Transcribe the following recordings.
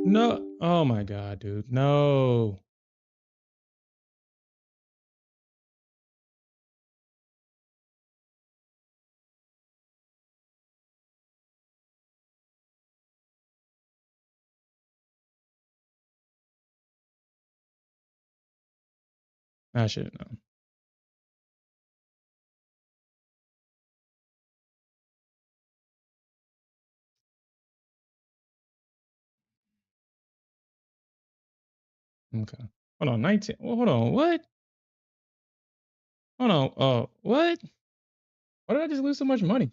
No. Oh my God, dude. No. I should have known. Okay. Hold on. 19. Well, hold on. What? Hold on. What? Why did I just lose so much money?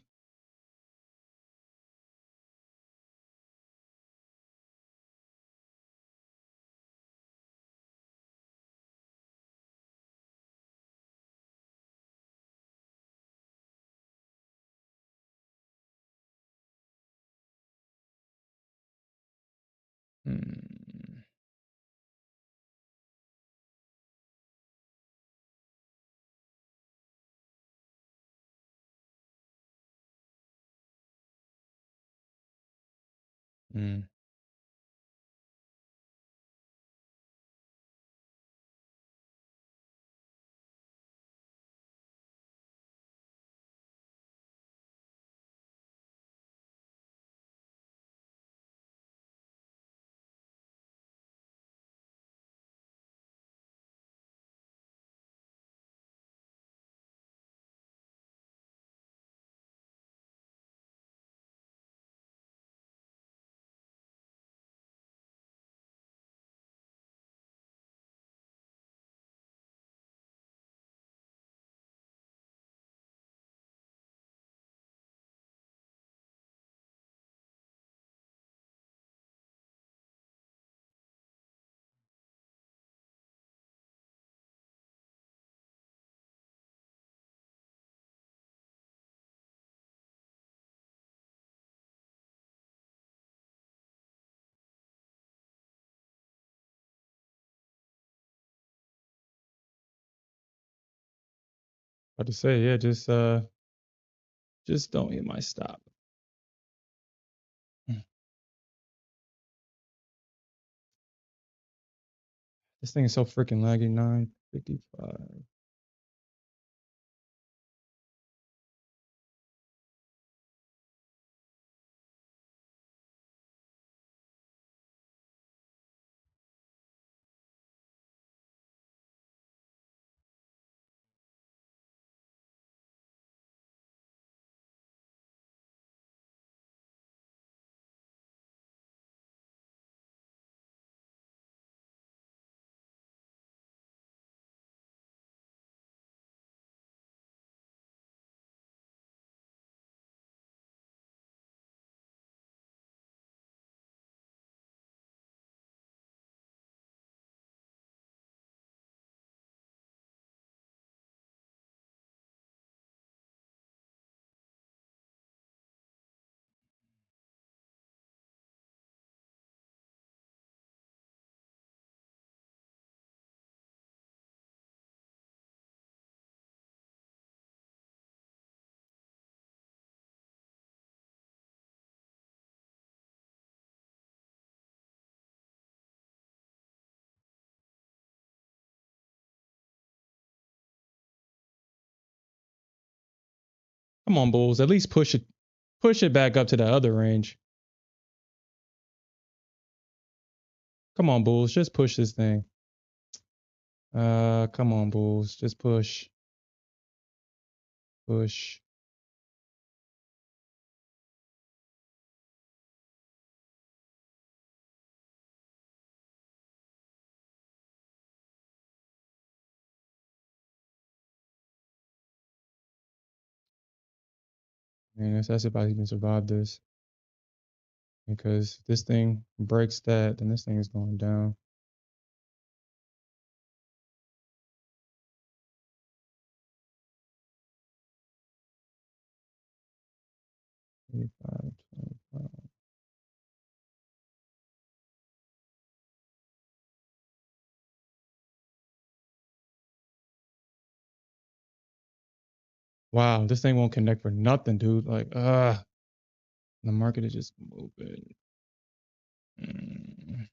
Hmm. Hmm. About to say, yeah, just don't hit my stop. Hmm. This thing is so freaking laggy. 9:55. Come on, Bulls. At least push it back up to the other range. Come on, Bulls. Just push this thing. Come on, Bulls. Just push. Push. Man, that's if I even survive this. Because if this thing breaks that, then this thing is going down. 85, 25. Wow, this thing won't connect for nothing, dude. Like, the market is just moving. Mm.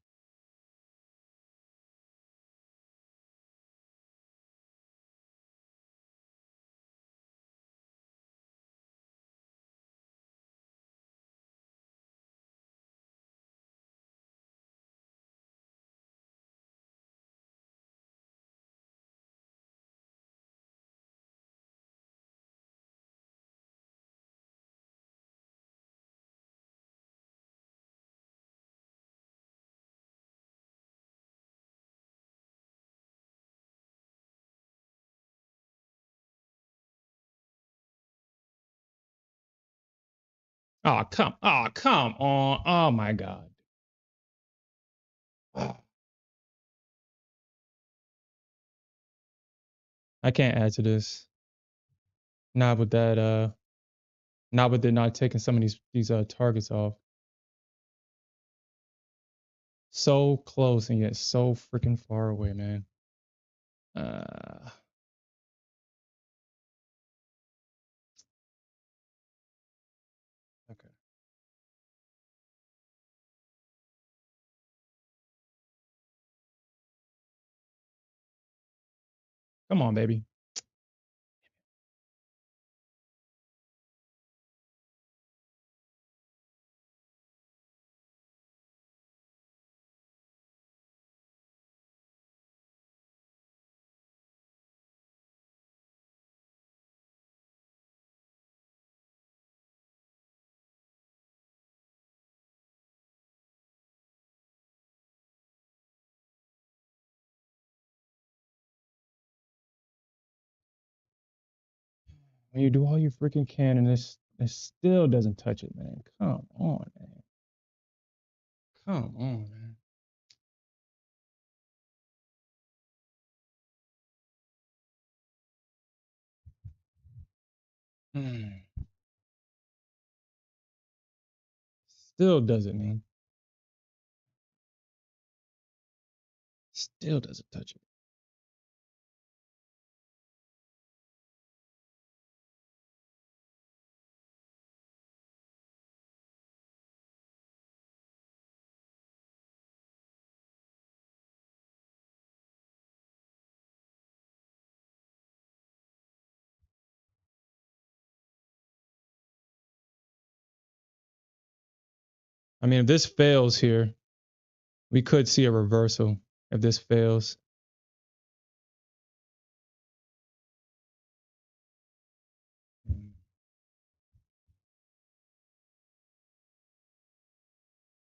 Come on. Oh my God. I can't add to this. Not with that. Not with it not taking some of these targets off. So close and yet so freaking far away, man. Uh, okay. Come on, baby. When you do all you freaking can and it still doesn't touch it, man. Come on, man. Come on, man. Hmm. Still doesn't, man. Still doesn't touch it. I mean, if this fails here, we could see a reversal if this fails.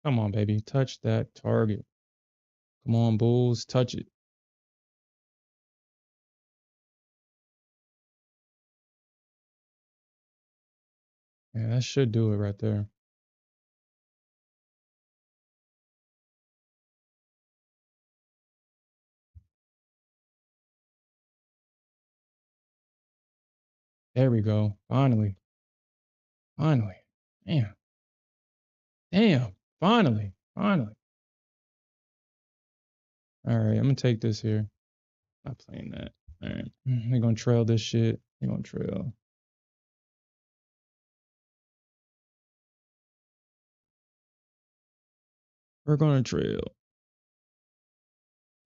Come on, baby. Touch that target. Come on, Bulls. Touch it. Yeah, that should do it right there. There we go. Finally. Finally. Damn. Damn. Finally. Finally. All right. I'm going to take this here. Not playing that. All right. We're going to trail this shit. We're going to trail. We're going to trail.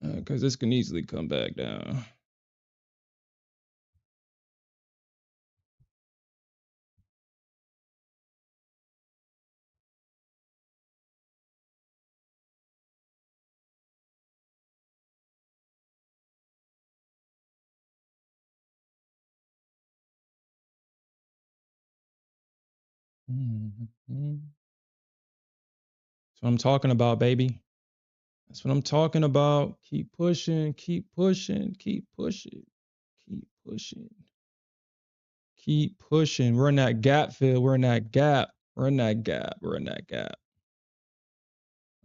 Because this can easily come back down. That's what I'm talking about, baby. That's what I'm talking about. Keep pushing. Keep pushing. Keep pushing. Keep pushing. Keep pushing. We're in that gap, Phil. We're in that gap. We're in that gap. We're in that gap.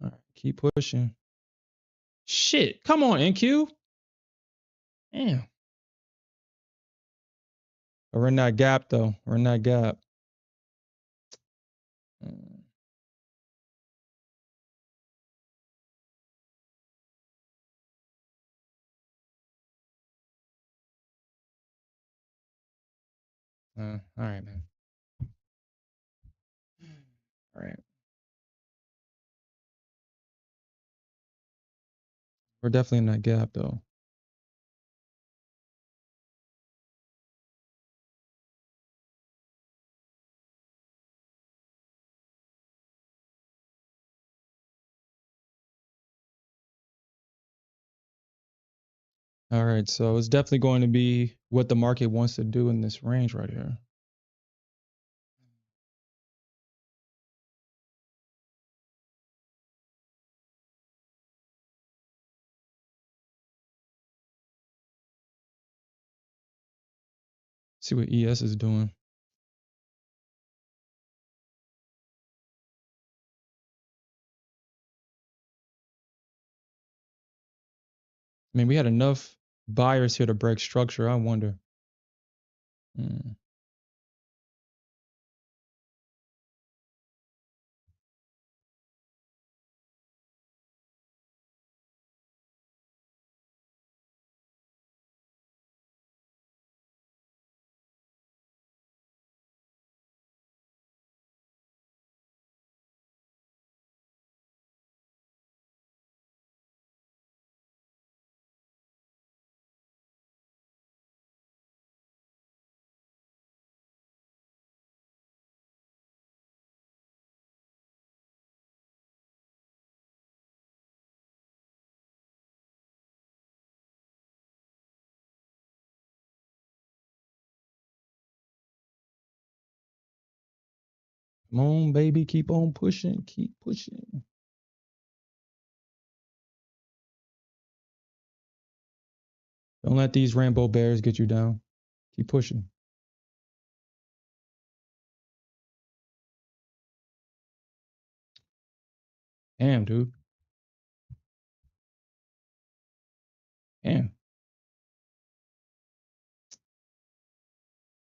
All right. Keep pushing. Shit. Come on, NQ. Damn. We're in that gap, though. We're in that gap. All right, man. All right. We're definitely in that gap though. All right, so it's definitely going to be what the market wants to do in this range right here. See what ES is doing. I mean, we had enough buyers here to break structure. I wonder. Hmm. Come on, baby, keep on pushing, keep pushing. Don't let these rainbow bears get you down. Keep pushing. Damn, dude. Damn.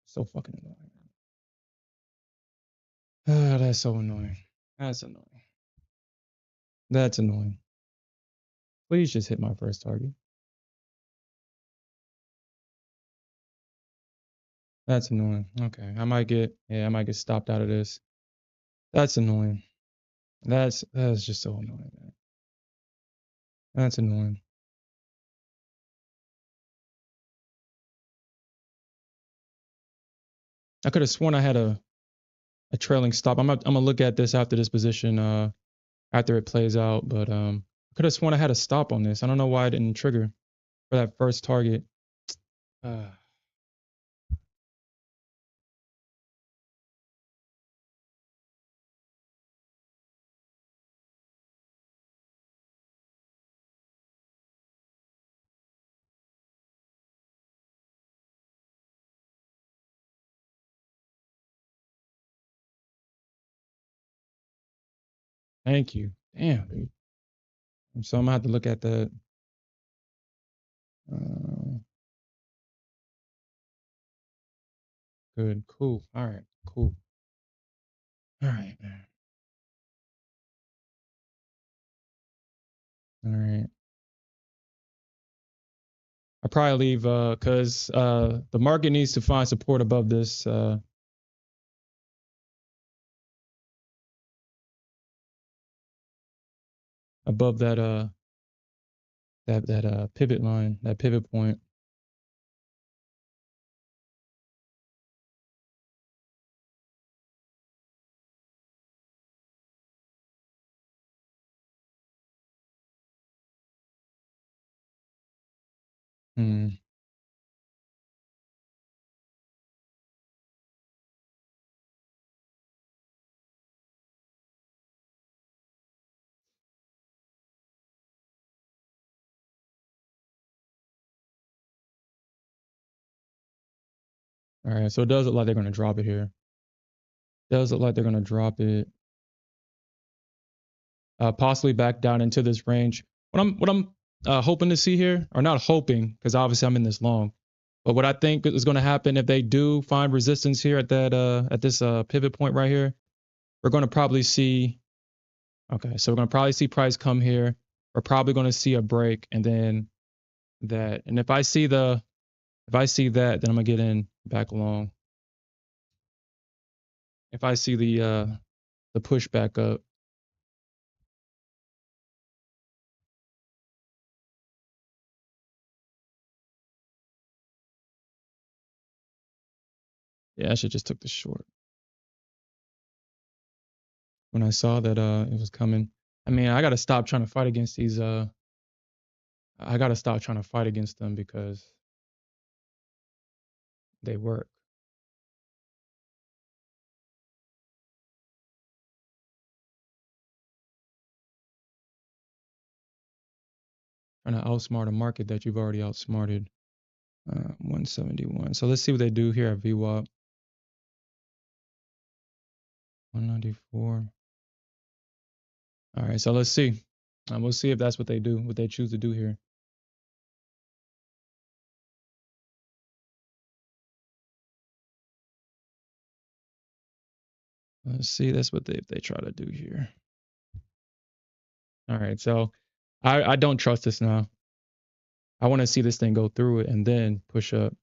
So fucking annoying. Ah, that's so annoying. That's annoying. That's annoying. Please just hit my first target. That's annoying. Okay. I might get stopped out of this. That's annoying. That's just so annoying, man. That's annoying. I could have sworn I had a trailing stop. I'm gonna look at this after this position, after it plays out, but I could have sworn I had a stop on this. I don't know why I didn't trigger for that first target. Uh, Thank you. Damn, dude. So I'm gonna have to look at that. Uh, Good. Cool. All right. Cool. All right, man. All right. I probably leave because the market needs to find support above this above that pivot line, that pivot point. Hmm. All right. So it does look like they're gonna drop it here. Does look like they're gonna drop it. Possibly back down into this range. What I'm hoping to see here, or not hoping, because obviously I'm in this long, but what I think is going to happen if they do find resistance here at that at this pivot point right here, we're going to probably see. Okay, so we're going to probably see price come here. We're probably going to see a break, and then that. And if I see that, then I'm gonna get in back along. If I see the push back up. Yeah, I should just took the short when I saw that it was coming. I mean, I gotta stop trying to fight against these. I gotta stop trying to fight against them because they work. Trying to outsmart a market that you've already outsmarted. 171. So let's see what they do here at VWAP. 194. All right, so let's see. We'll see if that's what they do, what they choose to do here. Let's see. That's what if they try to do here. All right, so I don't trust this now. I want to see this thing go through it and then push up.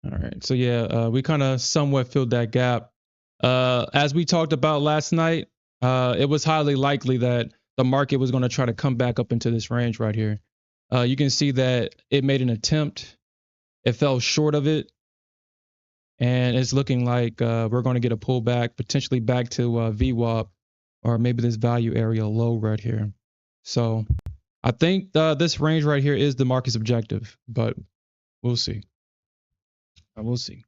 All right. So yeah, we kind of somewhat filled that gap. As we talked about last night, it was highly likely that the market was going to try to come back up into this range right here. You can see that it made an attempt. It fell short of it, and it's looking like we're going to get a pullback, potentially back to VWAP or maybe this value area low right here. So I think this range right here is the market's objective, but we'll see. We'll see.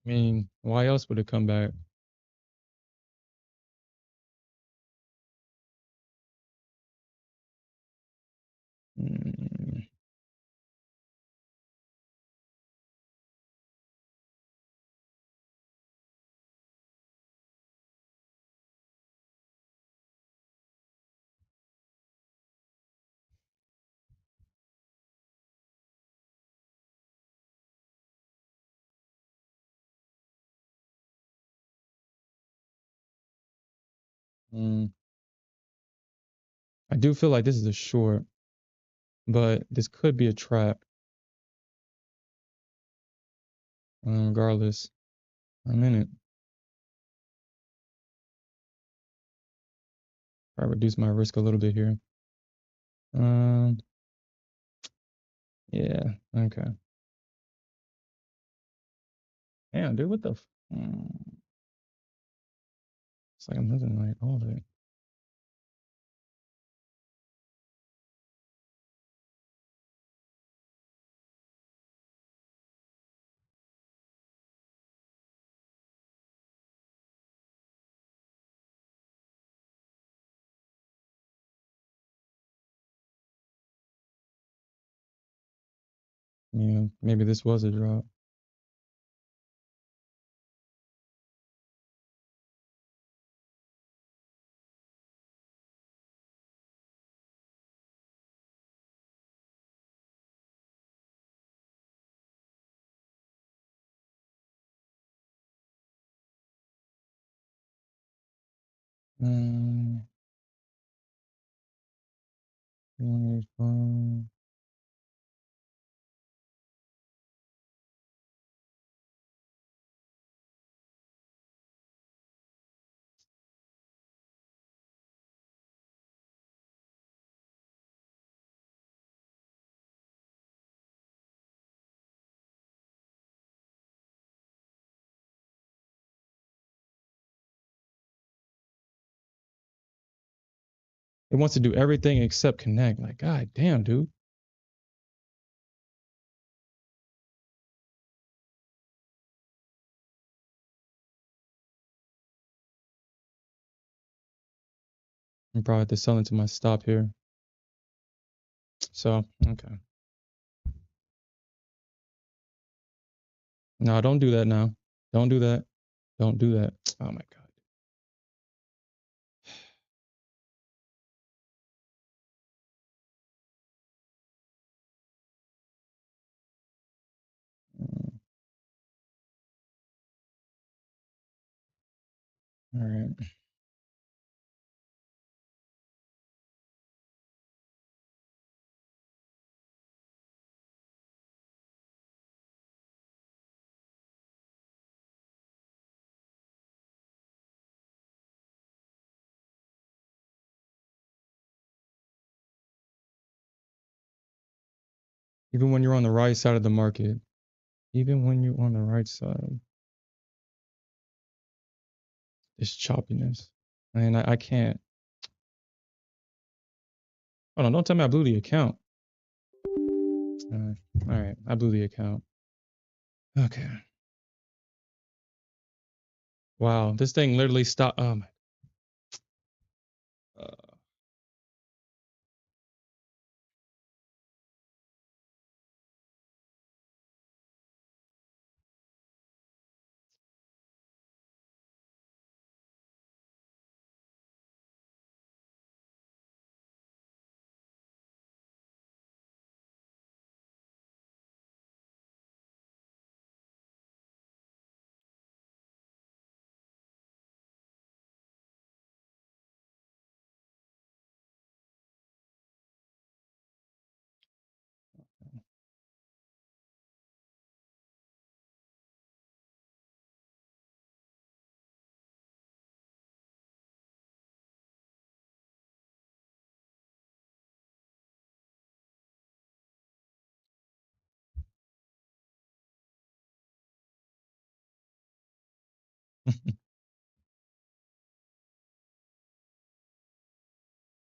I mean, why else would it come back? Mm, mm. I do feel like this is a short, but this could be a trap. Regardless, I'm in it. I reduce my risk a little bit here. Um, yeah, okay. Damn, dude, what the? It's like I'm losing like all of it. Yeah, maybe this was a drop. Um, 185. It wants to do everything except connect. Like, god damn, dude. I'm probably have to sell into my stop here. So, okay. No, don't do that now. Don't do that. Don't do that. Oh my God. All right. Even when you're on the right side of the market, even when you're on the right side, it's choppiness. And I can't. Hold on, don't tell me I blew the account. All right, I blew the account. Okay. Wow, this thing literally stopped. Uh,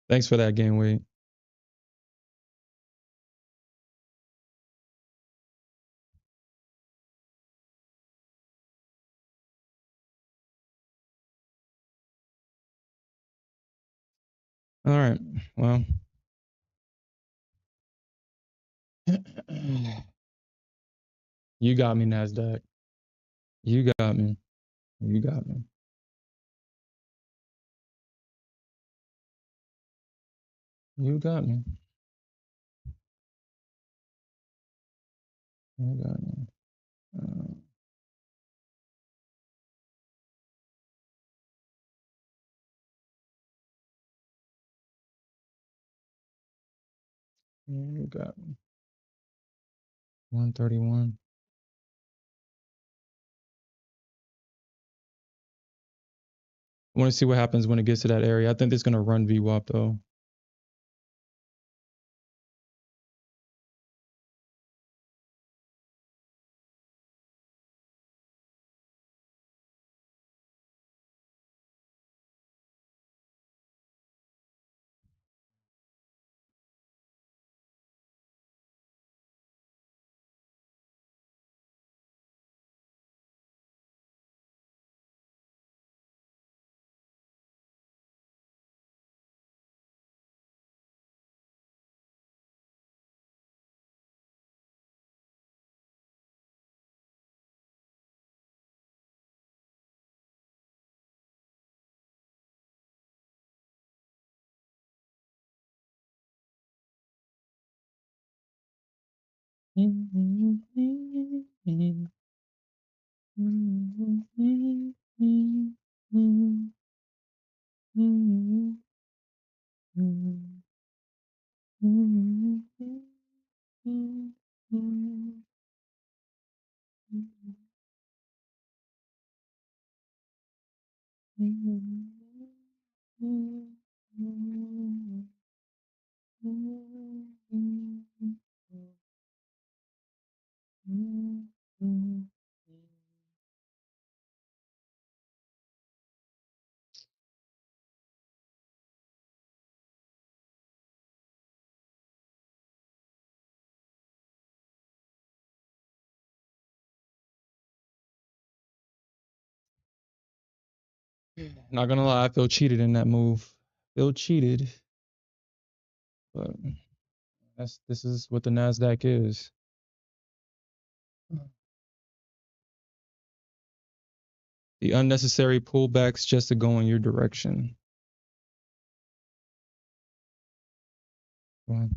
Thanks for that game weight. All right. Well, you got me, Nasdaq. You got me. You got me. You got me. You got me. You got me. 131. I want to see what happens when it gets to that area. I think it's gonna run VWAP though. Not gonna lie, I feel cheated in that move. Still cheated, but this is what the Nasdaq is. The unnecessary pullbacks just to go in your direction. Wow.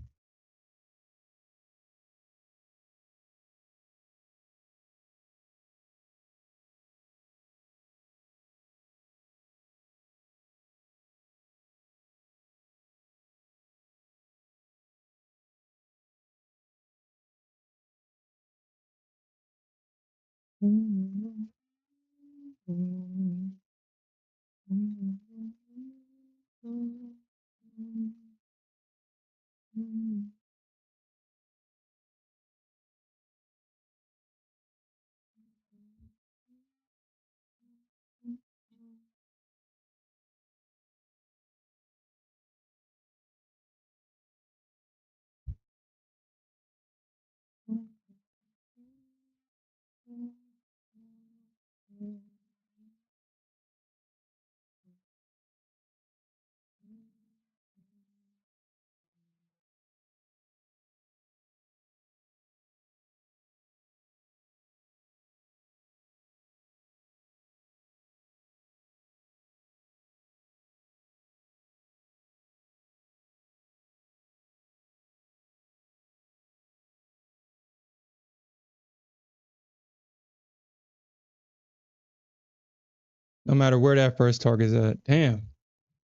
No matter where that first target is at. Damn.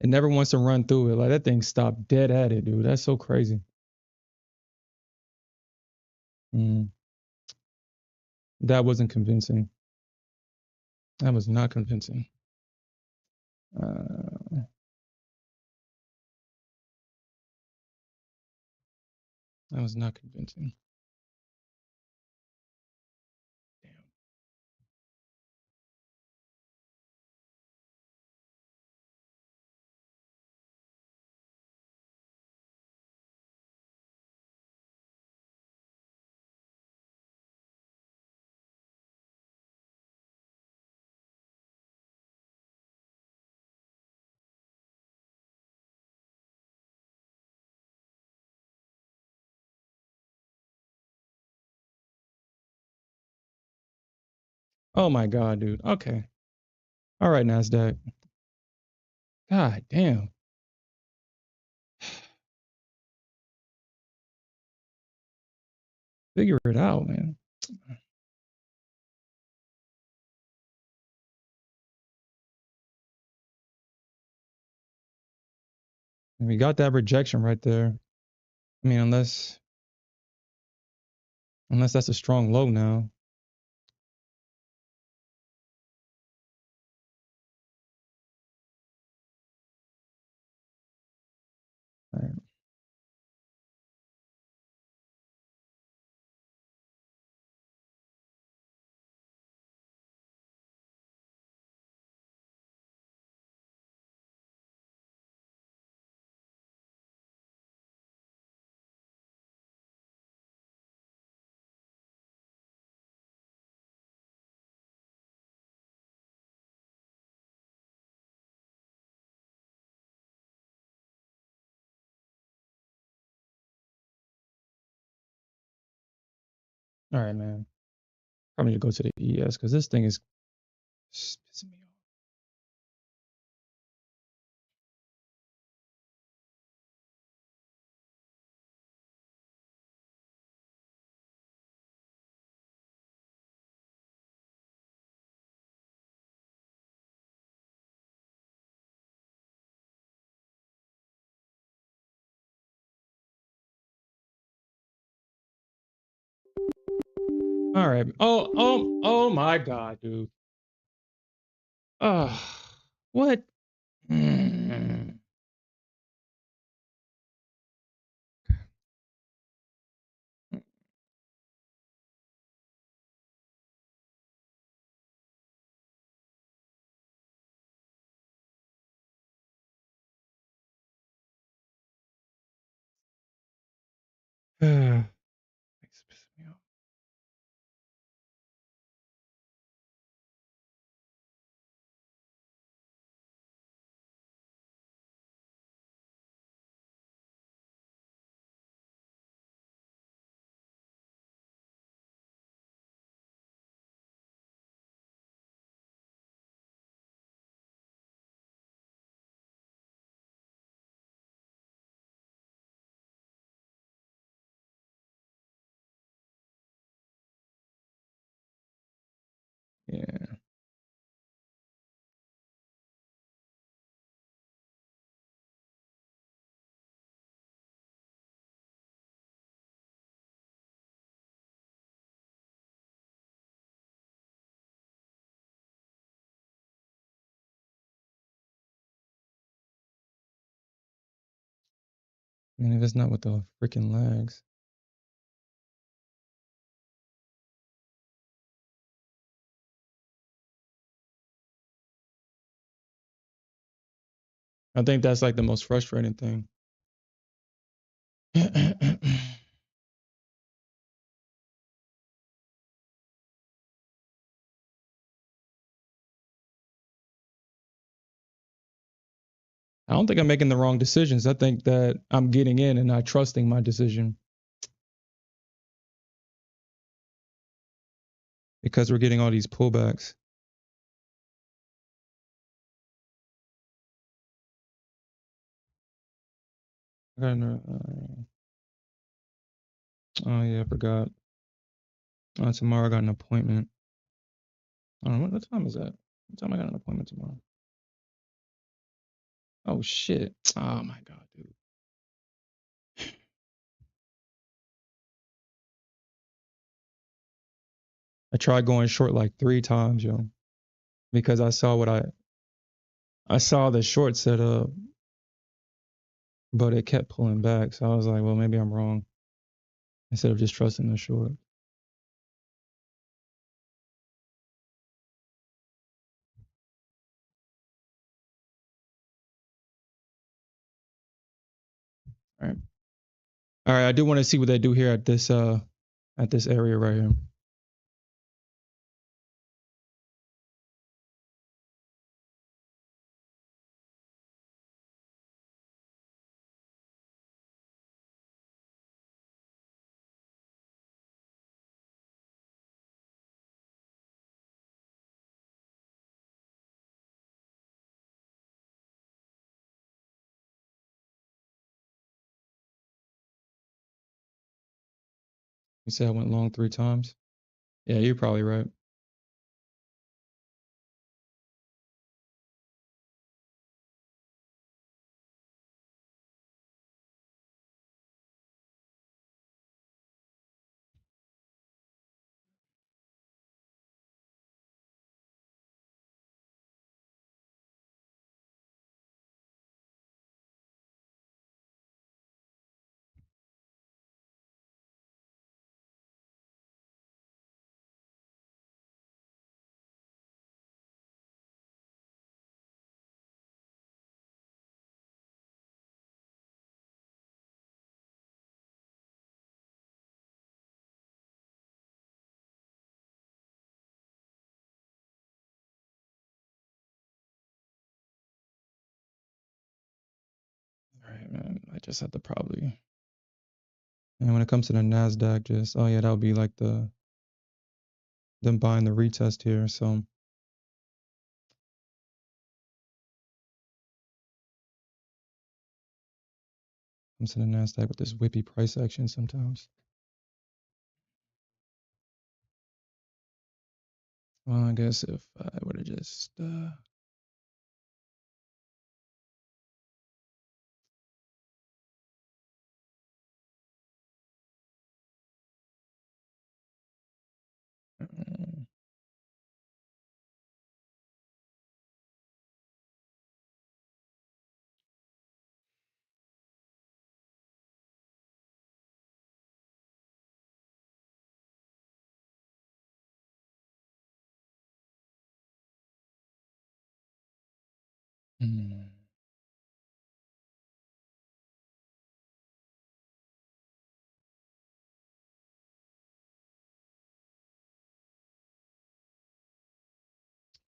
It never wants to run through it. Like that thing stopped dead at it, dude. That's so crazy. That wasn't convincing. That was not convincing. That was not convincing. Damn. Oh my God, dude. Okay. All right, Nasdaq. God damn. Figure it out, man. And we got that rejection right there. I mean, unless that's a strong low now. All right. All right, man. Probably need to go to the ES because this thing is pissing me off. All right. Oh my God, dude. What? Mm. It's pissing me off. Yeah. I mean, if it's not with the freaking lags. I think that's like the most frustrating thing. I don't think I'm making the wrong decisions. I think that I'm getting in and not trusting my decision because we're getting all these pullbacks. Oh yeah, I forgot. Tomorrow I got an appointment. I don't know what time is that. What time I got an appointment tomorrow? Oh shit! Oh my god, dude. I tried going short like 3 times, yo, because I saw I saw the short setup, but it kept pulling back. So I was like, well, maybe I'm wrong. Instead of just trusting the short. All right. All right. I do want to see what they do here at this area right here. You said I went long 3 times. Yeah, you're probably right. All right, man. I just have to probably. And when it comes to the Nasdaq, just oh yeah, that would be like them buying the retest here. So comes to the Nasdaq with this whippy price action sometimes. Well, I guess if I would have just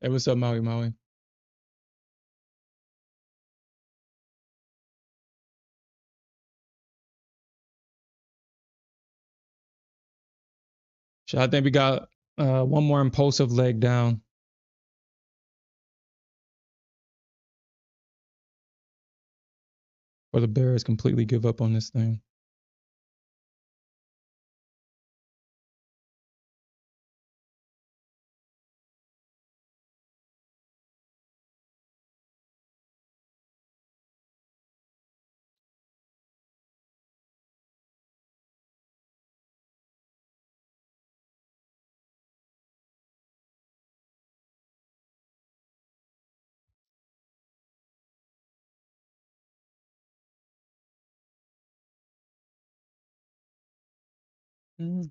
Hey, what's up, Maui Maui? I think we got one more impulsive leg down. Or the Bears completely give up on this thing. Not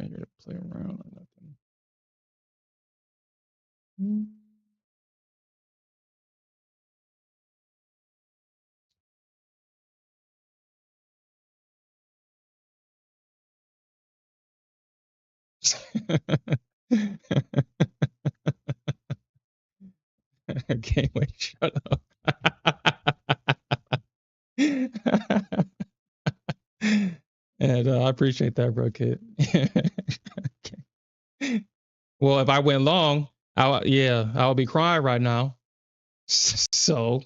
here to play around or nothing. Okay, wait, shut up. And I appreciate that, bro, kid. Okay. Well, if I went long, I'll be crying right now. So,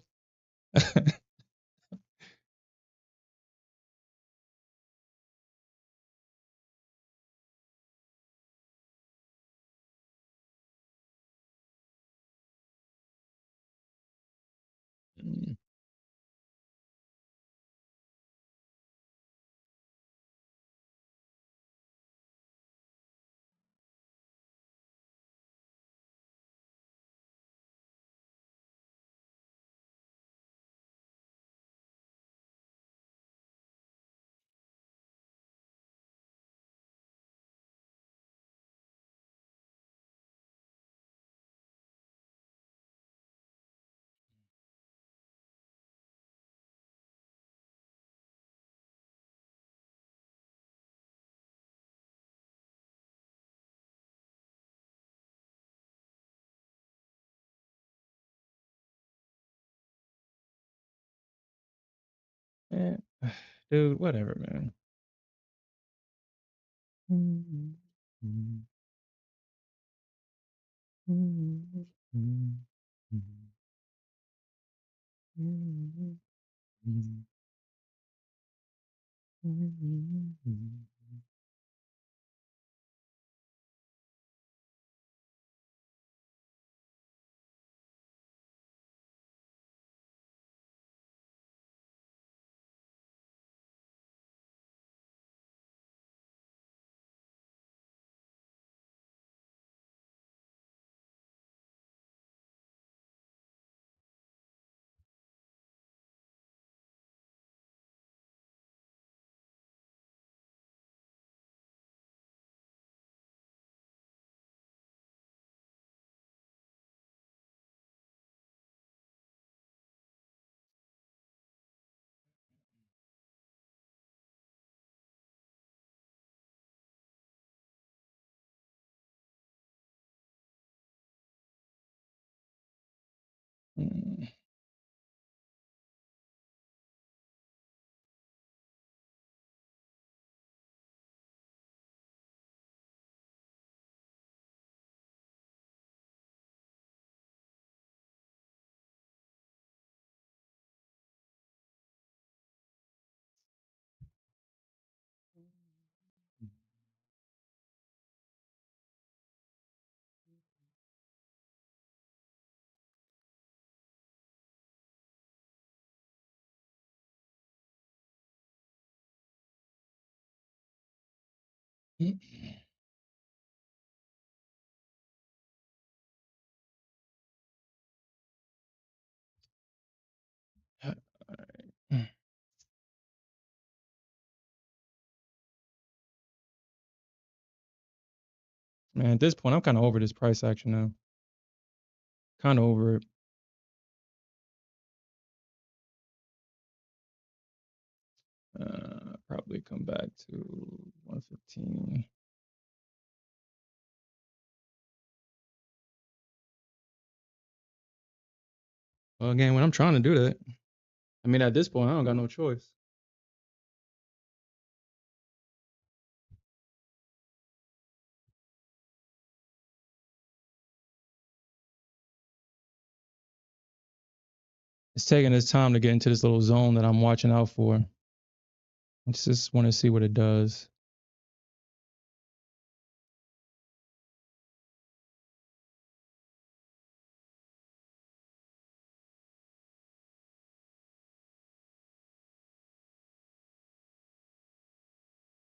man, dude, whatever, man. Man, at this point, I'm kind of over this price action now. Kind of over it. Probably come back to 115. Well, again, when I'm trying to do that, I mean, at this point, I don't got no choice. It's taking its time to get into this little zone that I'm watching out for. I just want to see what it does.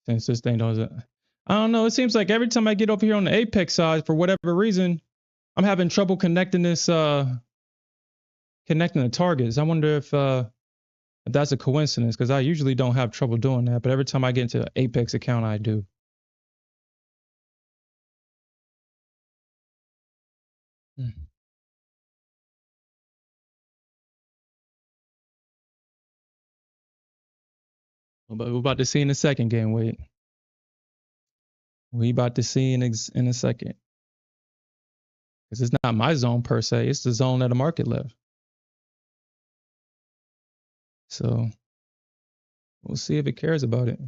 Since this thing doesn't, I don't know. It seems like every time I get over here on the apex side, for whatever reason, I'm having trouble connecting connecting the targets. I wonder if that's a coincidence, because I usually don't have trouble doing that, but every time I get into an apex account, I do. But we're about to see in the second game. Wait, we about to see in a second, because it's not my zone per se. It's the zone that the market left. So we'll see if it cares about it.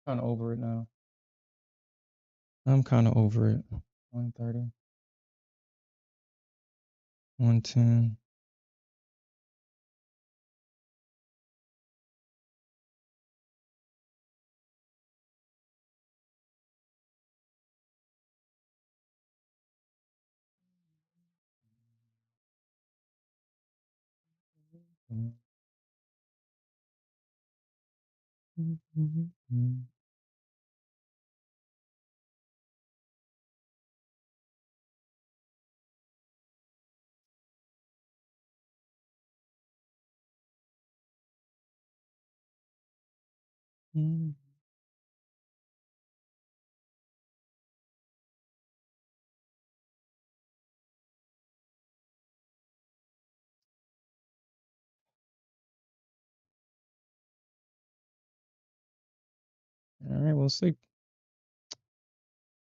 Kind of over it now. I'm kind of over it. 130, 110. All right, we'll see.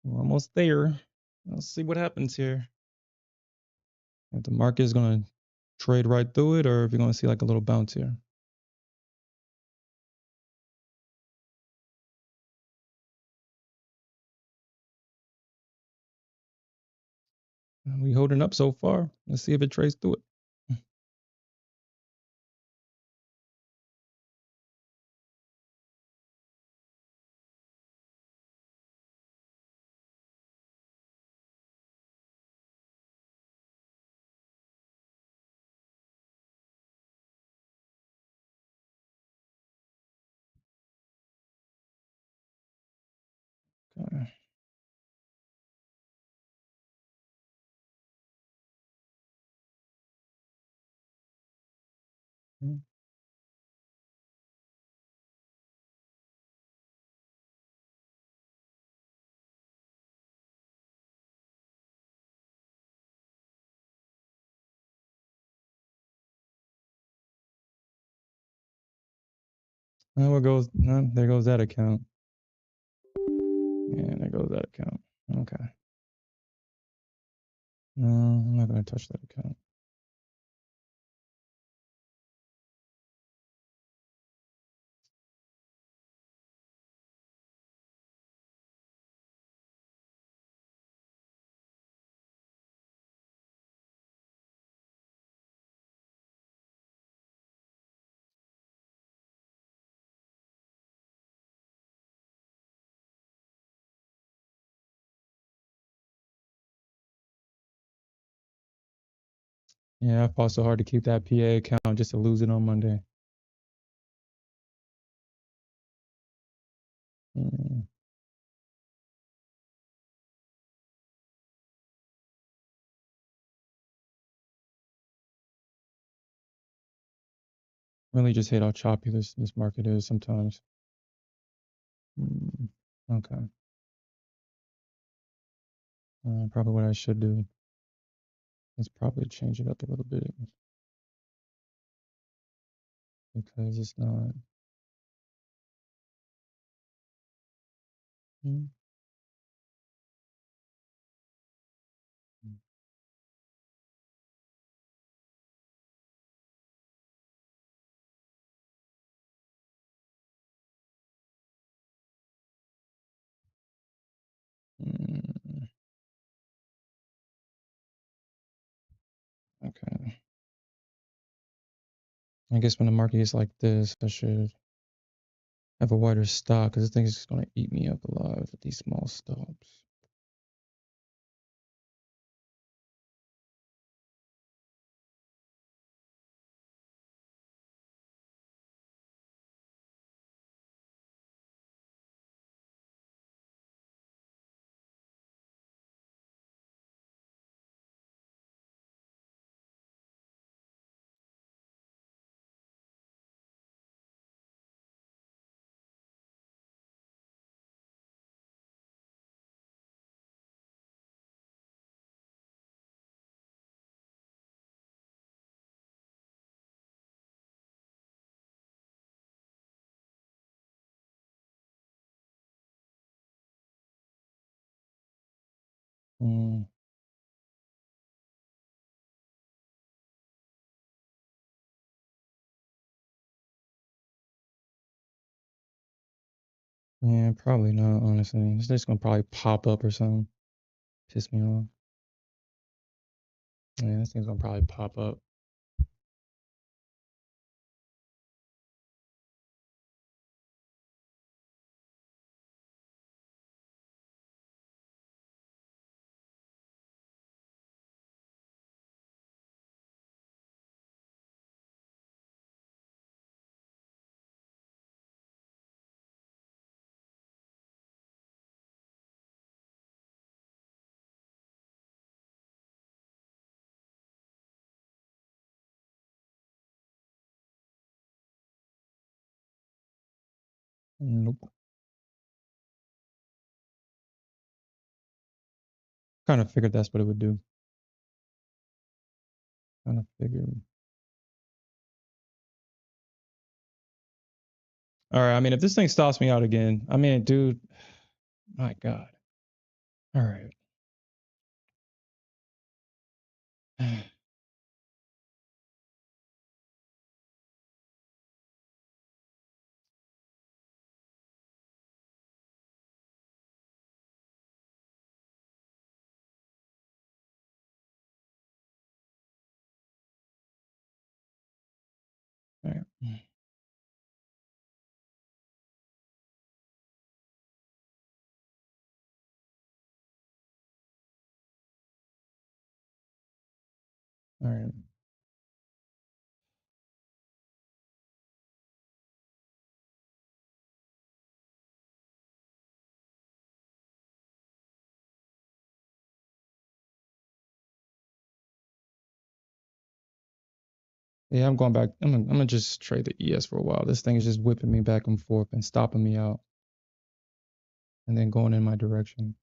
We're almost there. Let's see what happens here. If the market is going to trade right through it, or if you're going to see like a little bounce here. We holding up so far. Let's see if it trades through it. Okay. There goes that account. And there goes that account. Okay. No, I'm not going to touch that account. Yeah, I fought so hard to keep that PA account just to lose it on Monday. Mm. Really just hate how choppy this market is sometimes. Okay. Probably what I should do is probably change it up a little bit because it's not. Mm, mm, okay. I guess when the market gets like this, I should have a wider stop because this thing is going to eat me up alive with these small stops. Mm, yeah, probably not, honestly. This thing's going to probably pop up or something. Piss me off. Yeah, this thing's going to probably pop up. Nope. Kind of figured that's what it would do. Kind of figured. All right. I mean, if this thing stops me out again, I mean, dude, my God. All right. All right. All right. Yeah, I'm going back. I'm gonna just trade the ES for a while. This thing is just whipping me back and forth and stopping me out and then going in my direction.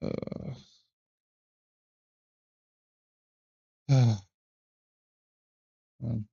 Uh, um,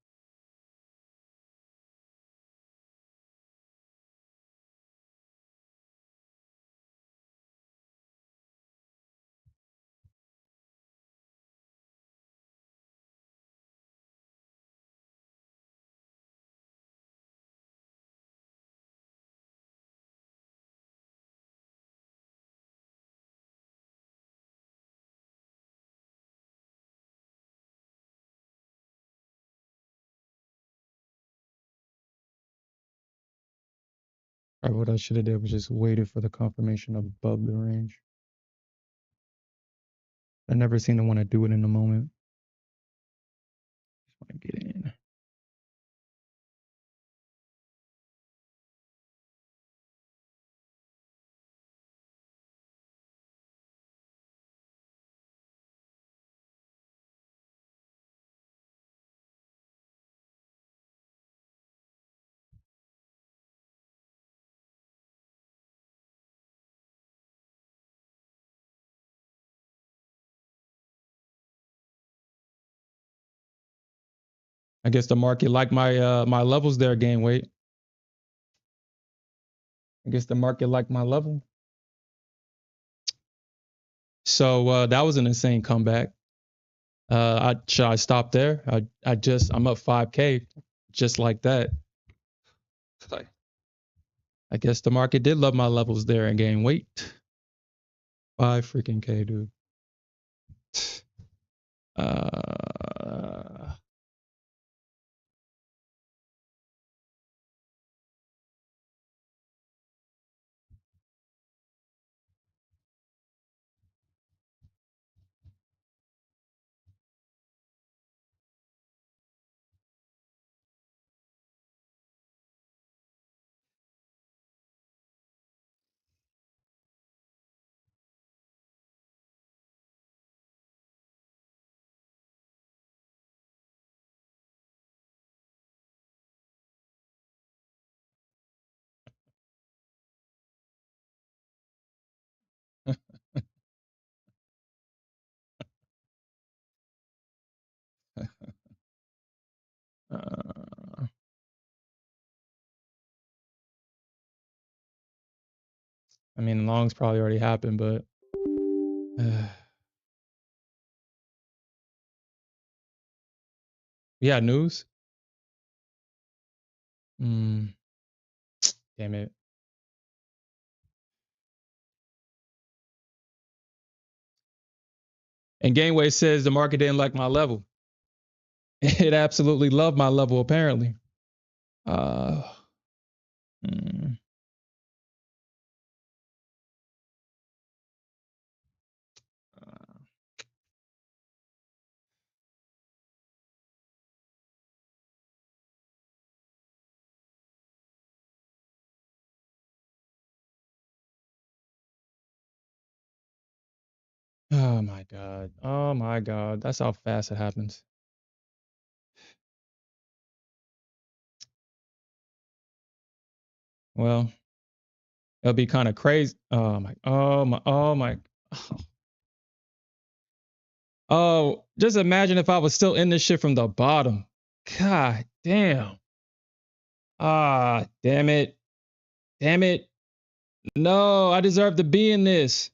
Probably what I should have did was just waited for the confirmation above the range. I never seem to want to do it in the moment. Just want to get in. I guess the market like my levels there gain weight. I guess the market like my level. So that was an insane comeback. Should I stop there? I'm up 5K just like that. I guess the market did love my levels there and gain weight. 5 freaking K, dude. Uh, uh, I mean, longs probably already happened, but yeah, news. Mm, damn it. And Gainway says the market didn't like my level. It absolutely loved my level, apparently. Uh, mm, oh my God. Oh my God. That's how fast it happens. Well, it'll be kind of crazy. Oh my. Oh, just imagine if I was still in this shit from the bottom. God damn. Ah, damn it. Damn it. No, I deserve to be in this.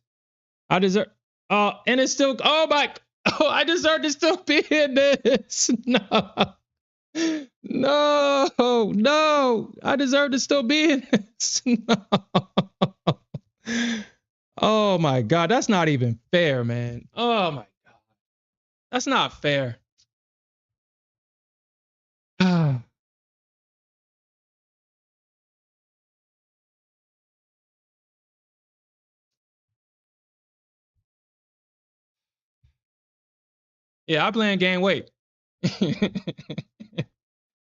I deserve. Oh, and it's still. Oh my. Oh, I deserve to still be in this. No. No, no. I deserve to still be in this. No. Oh my God. That's not even fair, man. Oh my God. That's not fair. Ah. Yeah, I blame gain weight.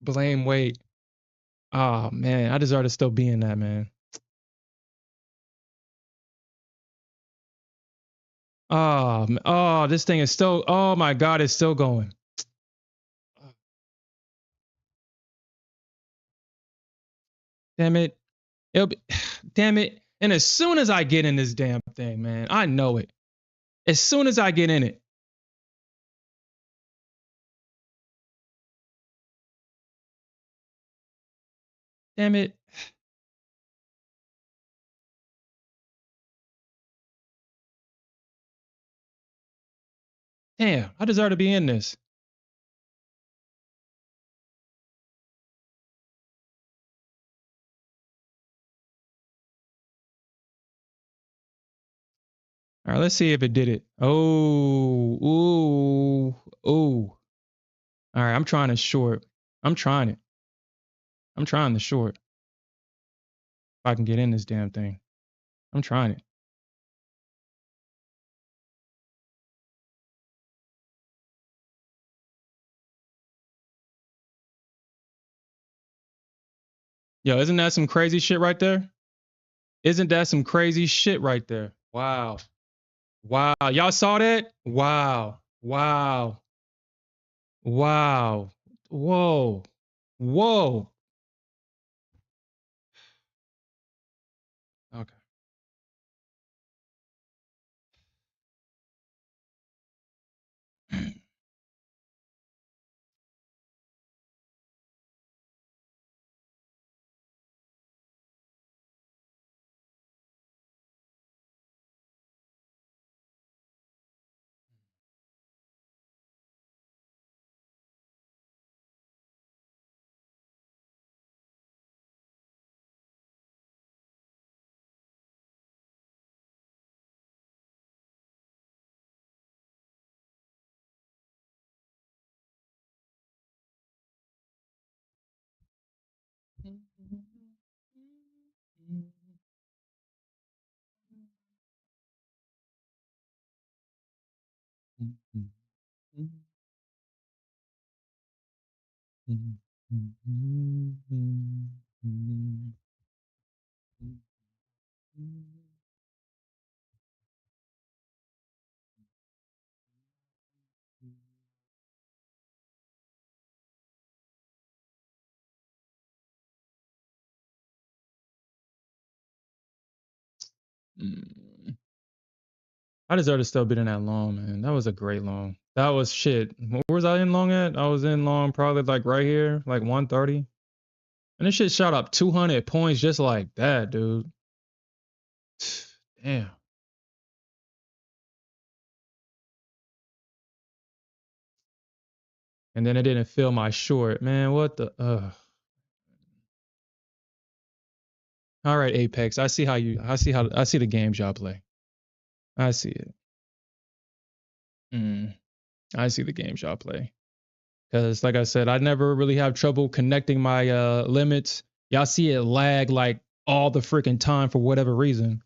Blame weight. Oh man, I deserve to still be in that, man. Oh, this thing is still. Oh my God, it's still going. Damn it. It'll be, damn it. And as soon as I get in this damn thing, man, I know it. As soon as I get in it, damn it. Damn, I deserve to be in this. All right, let's see if it did it. Oh, ooh, ooh. All right, I'm trying to short. I'm trying it. I'm trying the short. If I can get in this damn thing. I'm trying it. Yo, isn't that some crazy shit right there? Isn't that some crazy shit right there? Wow. Wow. Y'all saw that? Wow. Wow. Wow. Whoa. Whoa. Okay. I deserve to still be in that long, man. That was a great long. That was shit. Where was I in long at? I was in long probably like right here, like 130. And this shit shot up 200 points just like that, dude. Damn. And then it didn't fill my short. Man, what the All right, Apex. I see the games y'all play. I see it. I see the games y'all play. Cause like I said, I never really have trouble connecting my limits. Y'all see it lag like all the freaking time for whatever reason.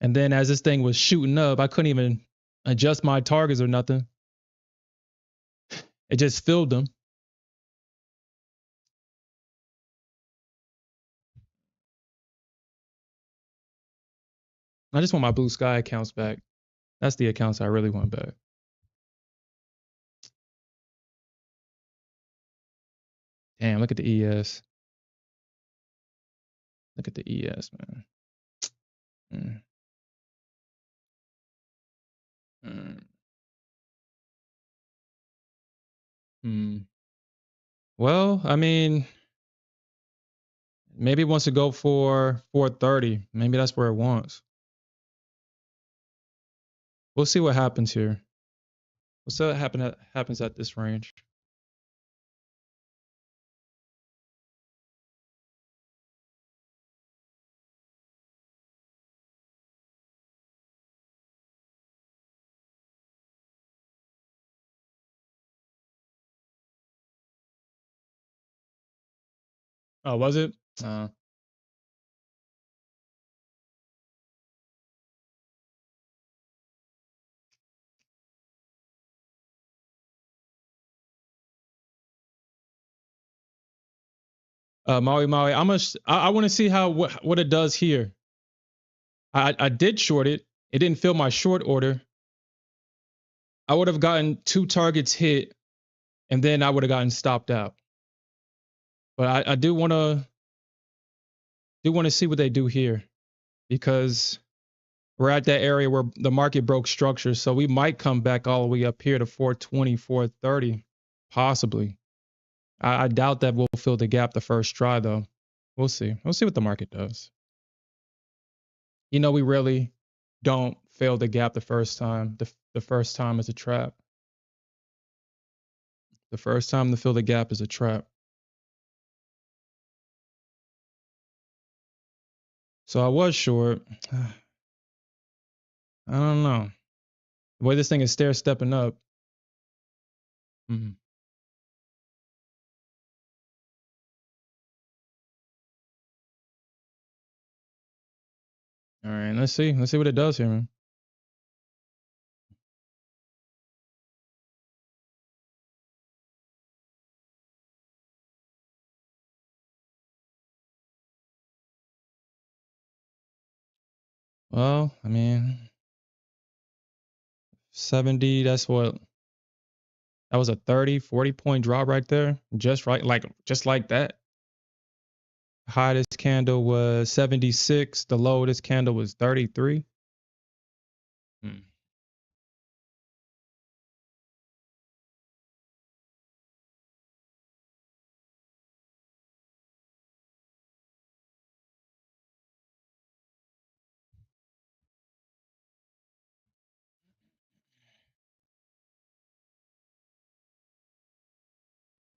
And then as this thing was shooting up, I couldn't even adjust my targets or nothing. It just filled them. I just want my blue sky accounts back. That's the accounts I really want back. Damn, look at the ES. Look at the ES, man. Mm, mm, mm. Well, I mean, maybe it wants to go for 430. Maybe that's where it wants. We'll see what happens here. We'll see what happens at this range. Oh, was it? Maui Maui. I want to see how what it does here. I did short it. It didn't fill my short order. I would have gotten 2 targets hit, and then I would have gotten stopped out. But I do want to see what they do here because we're at that area where the market broke structure. So we might come back all the way up here to 420, 430, possibly. I doubt that we'll fill the gap the first try though. We'll see. We'll see what the market does. We really don't fail the gap the first time. The first time is a trap. The first time to fill the gap is a trap. So I was short. I don't know. The way this thing is stair stepping up. Mhm. All right, let's see. Let's see what it does here, man. Well, I mean, 70, that's what that was a 30, 40 point drop right there. Just like that. High this candle was 76. The low this candle was 33. Hmm.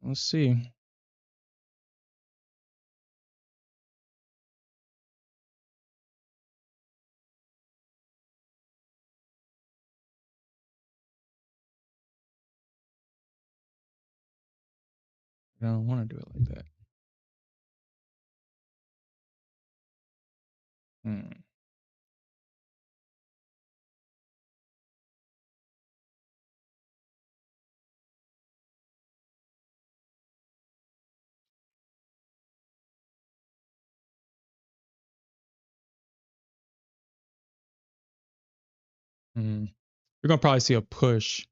Let's see. I don't want to do it like that. We're gonna probably see a push.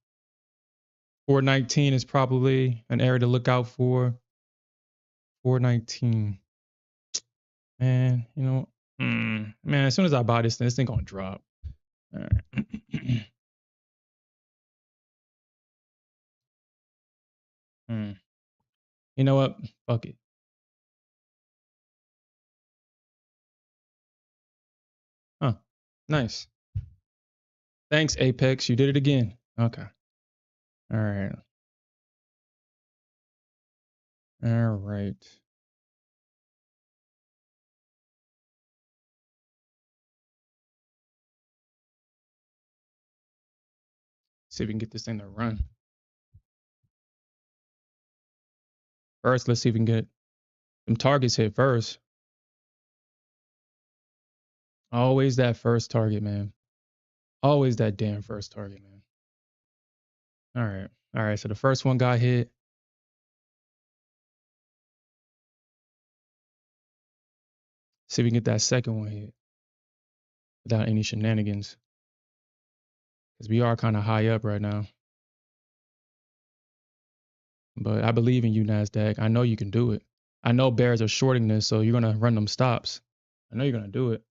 419 is probably an area to look out for. 419. Man, you know, man, as soon as I buy this thing gonna drop. All right. You know what? Fuck it. Huh. Nice. Thanks, Apex. You did it again. Okay. All right. All right. See if we can get this thing to run. First, let's see if we can get some targets hit first. Always that first target, man. Always that damn first target, man. All right. All right. So the first one got hit. See if we can get that second one hit without any shenanigans. Because we are kind of high up right now. But I believe in you, Nasdaq. I know you can do it. I know bears are shorting this, so you're gonna run them stops. I know you're gonna do it.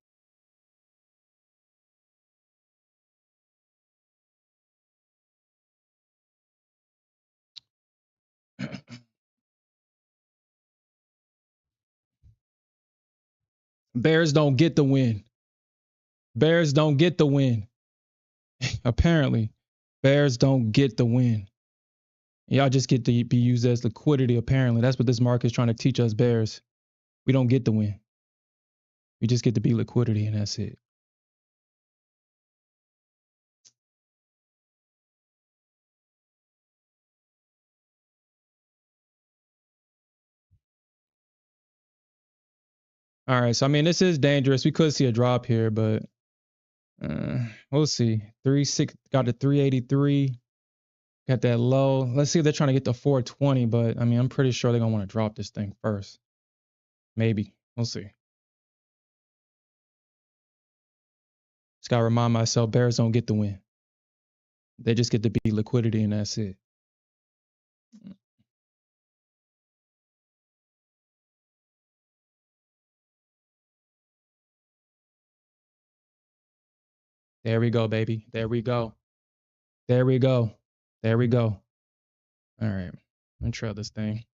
Bears don't get the win. Bears don't get the win. Apparently, bears don't get the win. Y'all just get to be used as liquidity. Apparently, that's what this market is trying to teach us. Bears, we don't get the win. We just get to be liquidity, and that's it. All right, so I mean, this is dangerous. We could see a drop here, but we'll see. 36 got to 383. Got that low. Let's see if they're trying to get to 420, but I mean, I'm pretty sure they're gonna want to drop this thing first. Maybe. We'll see. Just gotta remind myself, bears don't get the win. They just get to be liquidity, and that's it. There we go, baby. There we go. There we go. There we go. All right. I'm gonna trail this thing.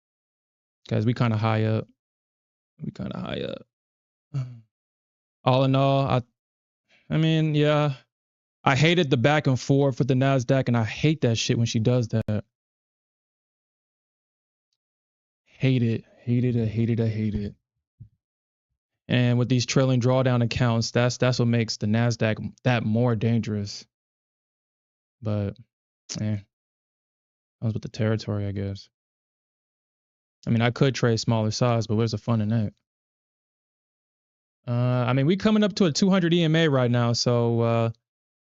Guys, we kind of high up. We kind of high up. All in all, I mean, yeah. I hated the back and forth with the Nasdaq, and I hate that shit when she does that. Hate it. Hate it. I hate it. I hate it. And with these trailing drawdown accounts, that's what makes the Nasdaq that more dangerous. But I was with the territory, I guess. I mean, I could trade smaller size, but where's the fun in that? I mean, we coming up to a 200 EMA right now, so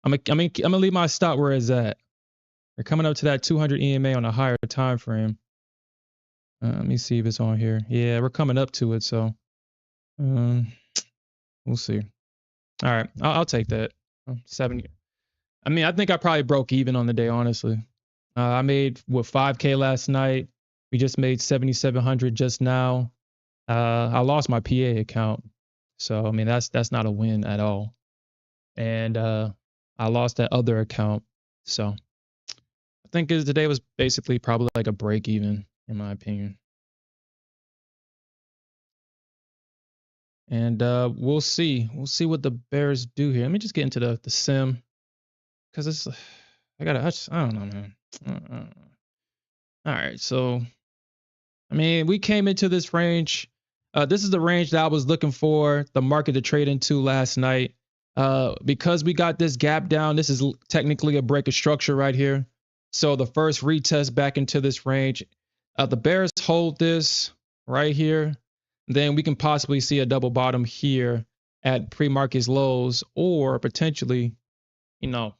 I'm gonna leave my stop where it's at. We're coming up to that 200 EMA on a higher time frame. Let me see if it's on here. Yeah, we're coming up to it, so we'll see. All right, I'll take that. 70. I mean, I think I probably broke even on the day, honestly. I made 5K last night. We just made 7,700 just now. I lost my PA account, so I mean that's not a win at all. And I lost that other account, so I think today was basically probably like a break even, in my opinion. And we'll see what the bears do here. Let me just get into the sim, because it's I don't know, man. All right, so I mean, we came into this range. This is the range that I was looking for the market to trade into last night. Because we got this gap down, this is technically a break of structure right here. So the first retest back into this range, The bears hold this right here, then we can possibly see a double bottom here at pre-market lows, or potentially, you know,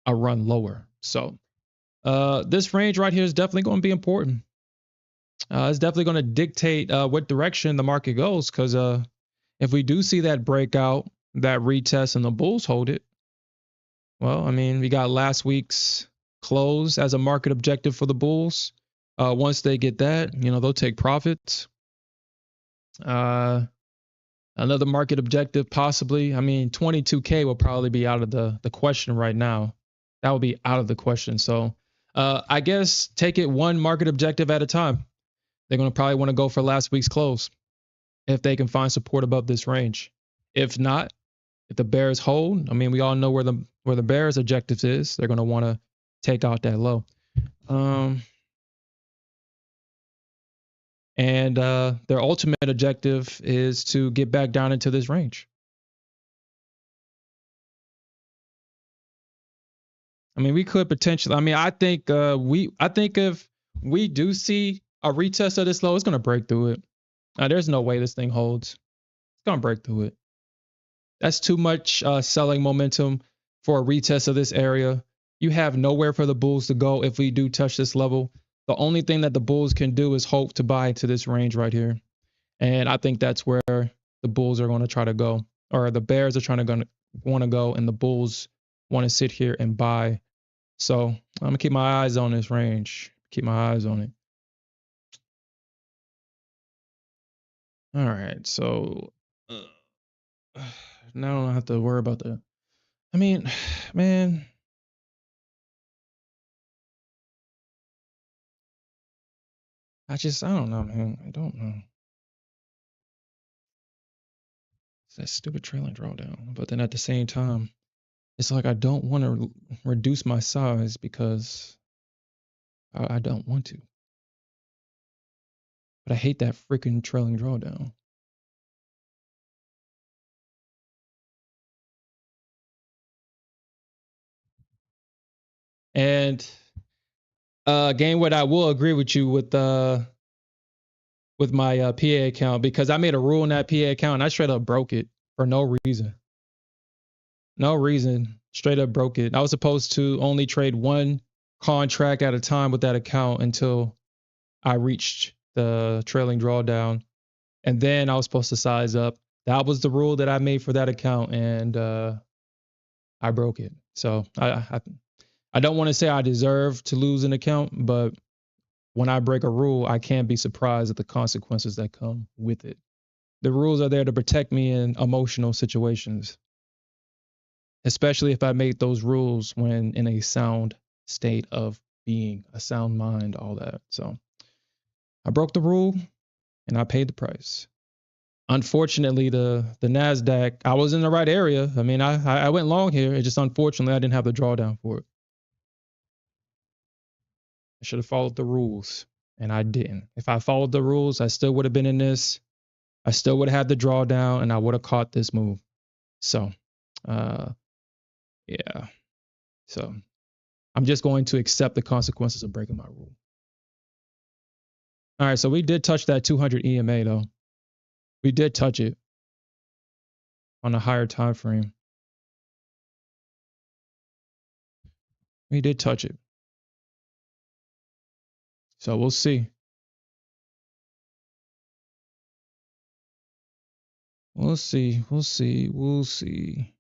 a run lower. So this range right here is definitely going to be important. It's definitely going to dictate what direction the market goes, because if we do see that breakout, that retest, and the bulls hold it, well, I mean, we got last week's close as a market objective for the bulls. Once they get that, they'll take profits. Another market objective, possibly. I mean, 22K will probably be out of the question right now. That will be out of the question. So I guess take it one market objective at a time. They're going to probably want to go for last week's close if they can find support above this range. If not, if the bears hold, I mean, we all know where the bears' objectives is. They're going to want to take out that low. And their ultimate objective is to get back down into this range. I mean, we could potentially. I mean, I think if we do see a retest of this low, it's going to break through it. There's no way this thing holds. It's going to break through it. That's too much selling momentum for a retest of this area. You have nowhere for the bulls to go if we do touch this level. The only thing that the bulls can do is hope to buy into this range right here. And I think that's where the bulls are going to try to go, or the bears are trying to want to go, and the bulls want to sit here and buy. So I'm going to keep my eyes on this range. Keep my eyes on it. All right. So now I don't have to worry about the. I mean, man. I don't know, man. I don't know. It's that stupid trailing drawdown. But then at the same time, it's like I don't want to reduce my size because I don't want to. But I hate that freaking trailing drawdown. And again, what I will agree with you with my PA account, because I made a rule in that PA account and I straight up broke it for no reason. No reason. Straight up broke it. I was supposed to only trade one contract at a time with that account until I reached the trailing drawdown. And then I was supposed to size up. That was the rule that I made for that account, and I broke it. So I don't want to say I deserve to lose an account, but when I break a rule, I can't be surprised at the consequences that come with it. The rules are there to protect me in emotional situations, especially if I make those rules when in a sound state of being, a sound mind, all that. So I broke the rule and I paid the price. Unfortunately, the Nasdaq, I was in the right area. I mean, I went long here. It just, unfortunately, I didn't have the drawdown for it. I should have followed the rules, and I didn't. If I followed the rules, I still would have been in this. I still would have had the drawdown, and I would have caught this move. So, yeah. So I'm just going to accept the consequences of breaking my rule. All right, so we did touch that 200 EMA though. We did touch it on a higher time frame. We did touch it. So we'll see. We'll see. We'll see. We'll see.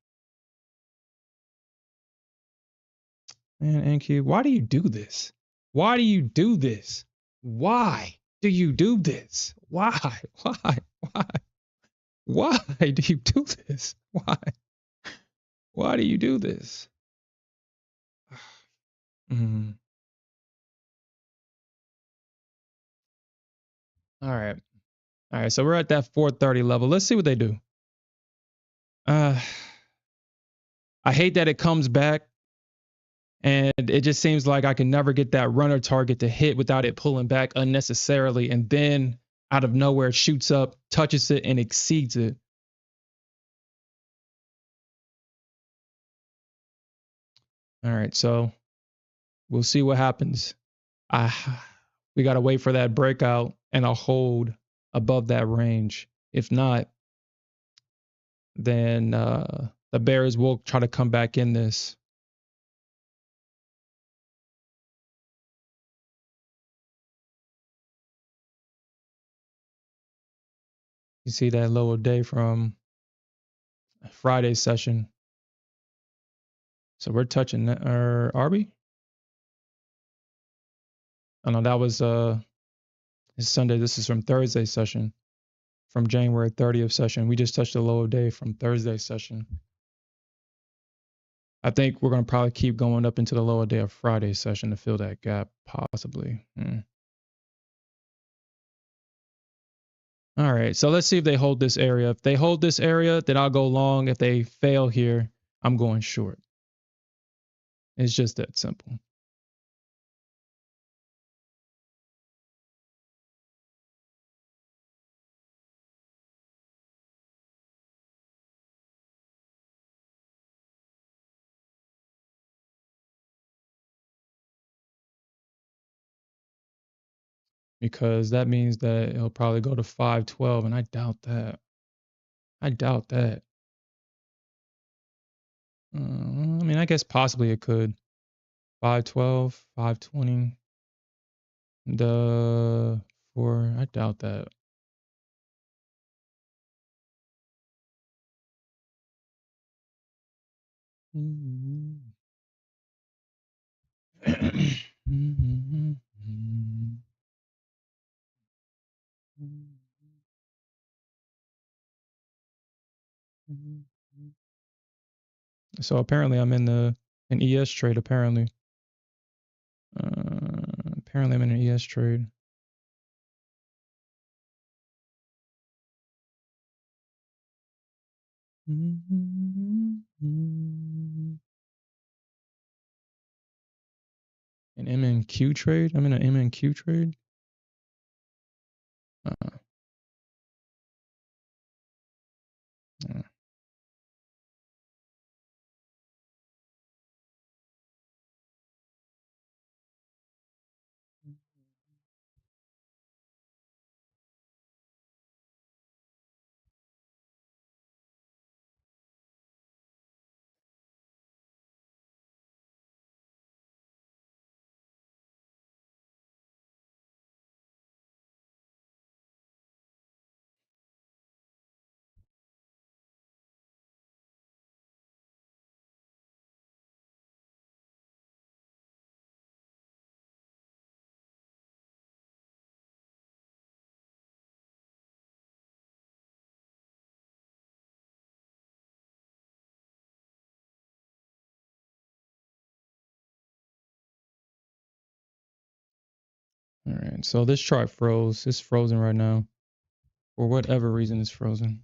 Man, NQ, why do you do this? Why do you do this? Why do you do this? Why? Why? Why? Why do you do this? Why? Why do you do this? Mm. All right. All right. So we're at that 430 level. Let's see what they do. I hate that it comes back, and it just seems like I can never get that runner target to hit without it pulling back unnecessarily. And then out of nowhere, it shoots up, touches it, and exceeds it. All right. So we'll see what happens. We got to wait for that breakout and a hold above that range. If not, then the bears will try to come back in this. You see that lower day from Friday's session. So we're touching that. Or are we? Oh no, that was it's Sunday. This is from Thursday's session, from January 30th session. We just touched the lower day from Thursday's session. I think we're gonna probably keep going up into the lower day of Friday's session to fill that gap, possibly. All right, so let's see if they hold this area. If they hold this area, then I'll go long. If they fail here, I'm going short. It's just that simple. Because that means that it'll probably go to 512, and I doubt that. I doubt that. I mean, I guess possibly it could. 512, 520. The four, I doubt that. So apparently I'm in an ES trade. Apparently, apparently I'm in an ES trade. An MNQ trade. I'm in an MNQ trade. Uh, uh, all right. So this chart froze. It's frozen right now. For whatever reason, it's frozen.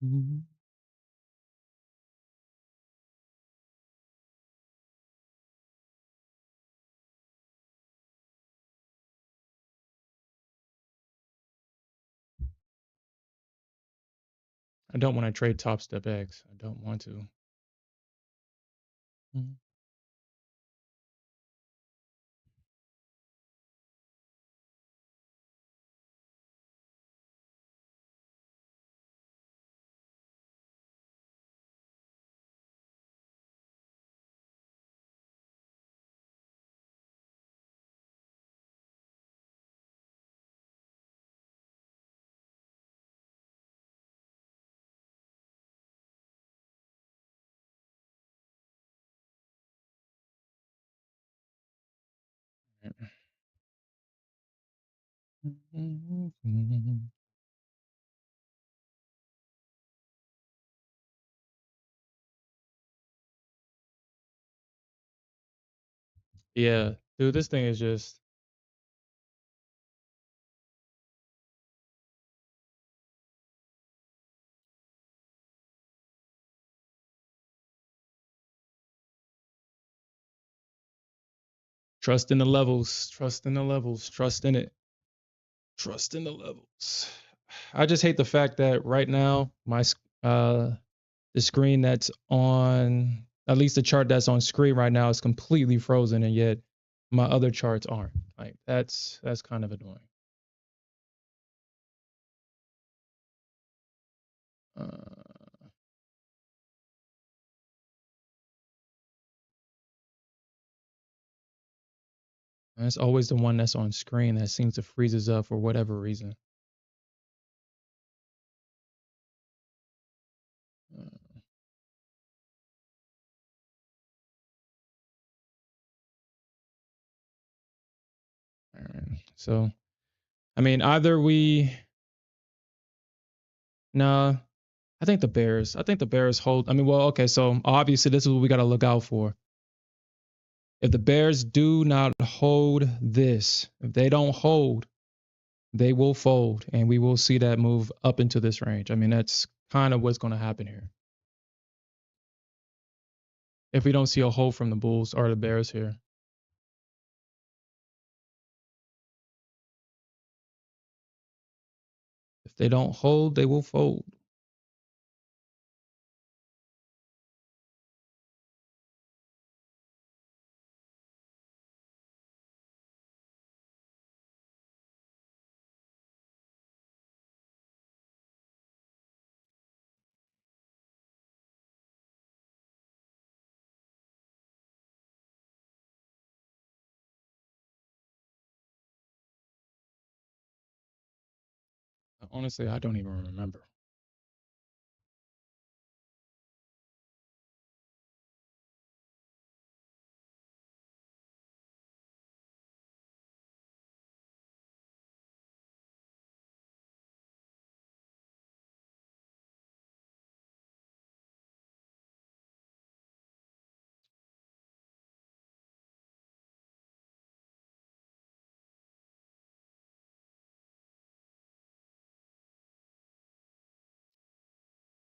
I don't want to trade top step X. I don't want to. Yeah, dude, this thing is just trust in the levels, trust in the levels, trust in it, trust in the levels. I just hate the fact that right now the screen that's on, at least the chart that's on screen right now is completely frozen, and yet my other charts aren't. Like that's kind of annoying. Uh, and it's always the one that's on screen that seems to freezes up for whatever reason. Uh, all right. So, I mean, either we, nah, I think the Bears. I think the Bears hold. I mean, well, okay. So obviously, this is what we got to look out for. If the Bears do not hold this, if they don't hold, they will fold, and we will see that move up into this range. I mean, that's kind of what's going to happen here. If we don't see a hold from the Bulls or the Bears here. If they don't hold, they will fold. Honestly, I don't even remember.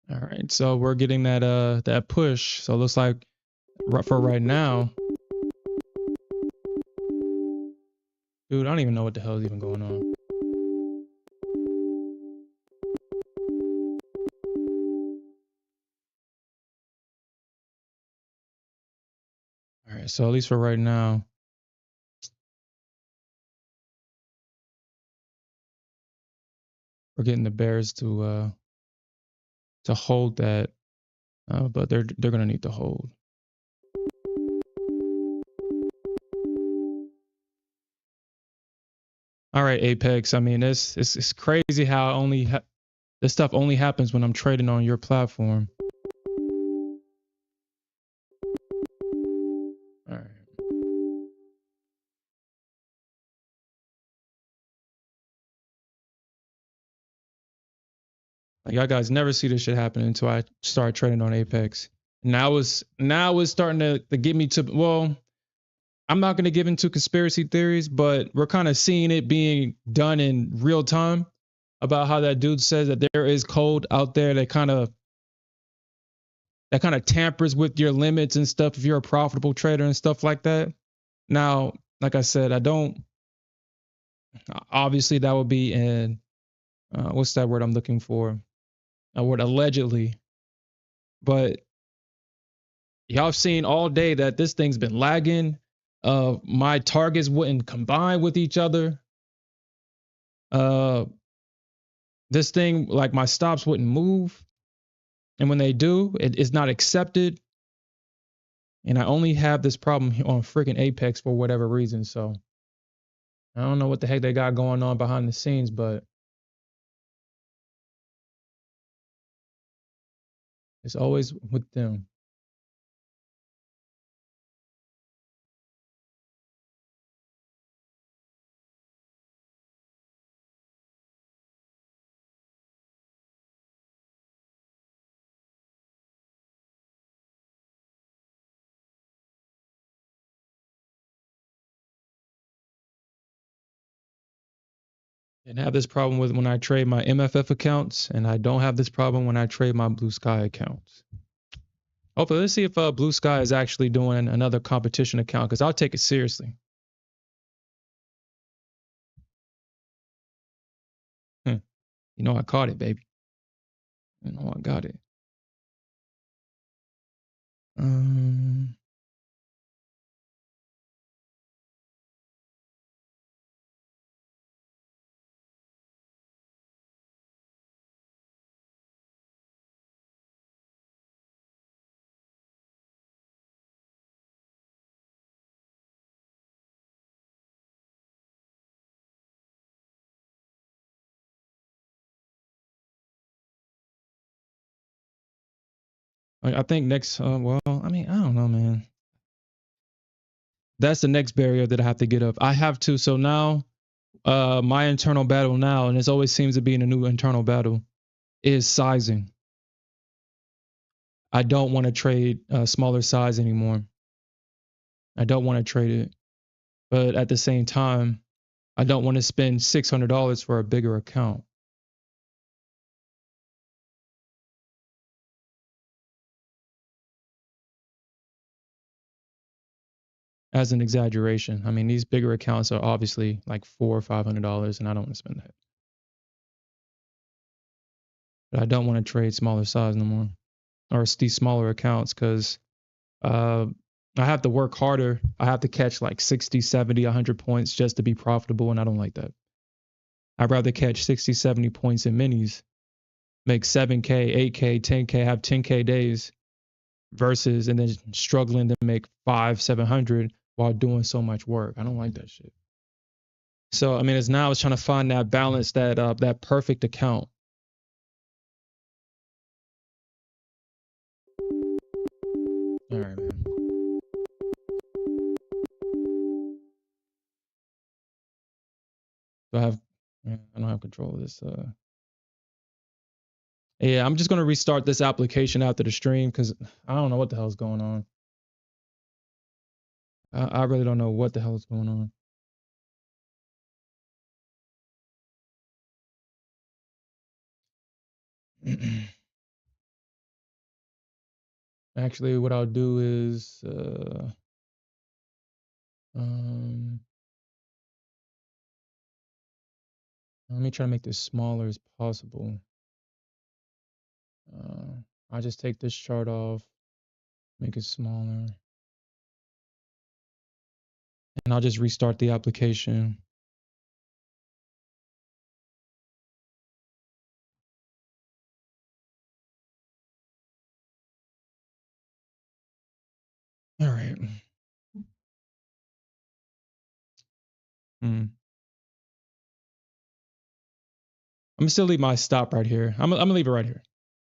All right, so we're getting that push. So it looks like for right now, dude, I don't even know what the hell is even going on. All right, so at least for right now, we're getting the Bears to hold that, but they're gonna need to hold. All right, Apex. I mean, it's crazy how this stuff only happens when I'm trading on your platform. All right. Like y'all guys never see this shit happen until I start trading on Apex. Now it's starting to get me to, well, I'm not gonna give into conspiracy theories, but we're kind of seeing it being done in real time about how that dude says that there is code out there that kind of tampers with your limits and stuff if you're a profitable trader and stuff like that. Now, like I said, I don't, obviously that would be in, what's that word I'm looking for? A word allegedly. But y'all have seen all day that this thing's been lagging. My targets wouldn't combine with each other. Uh, this thing, like my stops wouldn't move. And when they do, it is not accepted. And I only have this problem on freaking Apex for whatever reason. So I don't know what the heck they got going on behind the scenes, but it's always with them. And I have this problem with when I trade my MFF accounts, and I don't have this problem when I trade my Blue Sky accounts. Hopefully, let's see if Blue Sky is actually doing another competition account, because I'll take it seriously. You know I caught it, baby. You know I got it. I think next, well, I mean, I don't know, man. That's the next barrier that I have to get up. I have to. So now, my internal battle now, and it always seems to be in a new internal battle, is sizing. I don't want to trade smaller size anymore. I don't want to trade it. But at the same time, I don't want to spend $600 for a bigger account. As an exaggeration. I mean, these bigger accounts are obviously like $400 or $500, and I don't want to spend that. But I don't want to trade smaller size no more, or these smaller accounts, because I have to work harder. I have to catch like 60, 70, 100 points just to be profitable, and I don't like that. I'd rather catch 60, 70 points in minis, make 7K, 8K, 10K, have 10K days versus and then struggling to make 500, 700 while doing so much work. I don't like that shit. So I mean, it's now it's trying to find that balance, that perfect account. All right, man. Do I have? I don't have control of this. Yeah, I'm just gonna restart this application after the stream because I don't know what the hell's going on. I really don't know what the hell is going on. Actually, what I'll do is let me try to make this smaller as possible. I'll just take this chart off, make it smaller, and I'll just restart the application. All right. I'm gonna still leave my stop right here. I'm gonna leave it right here.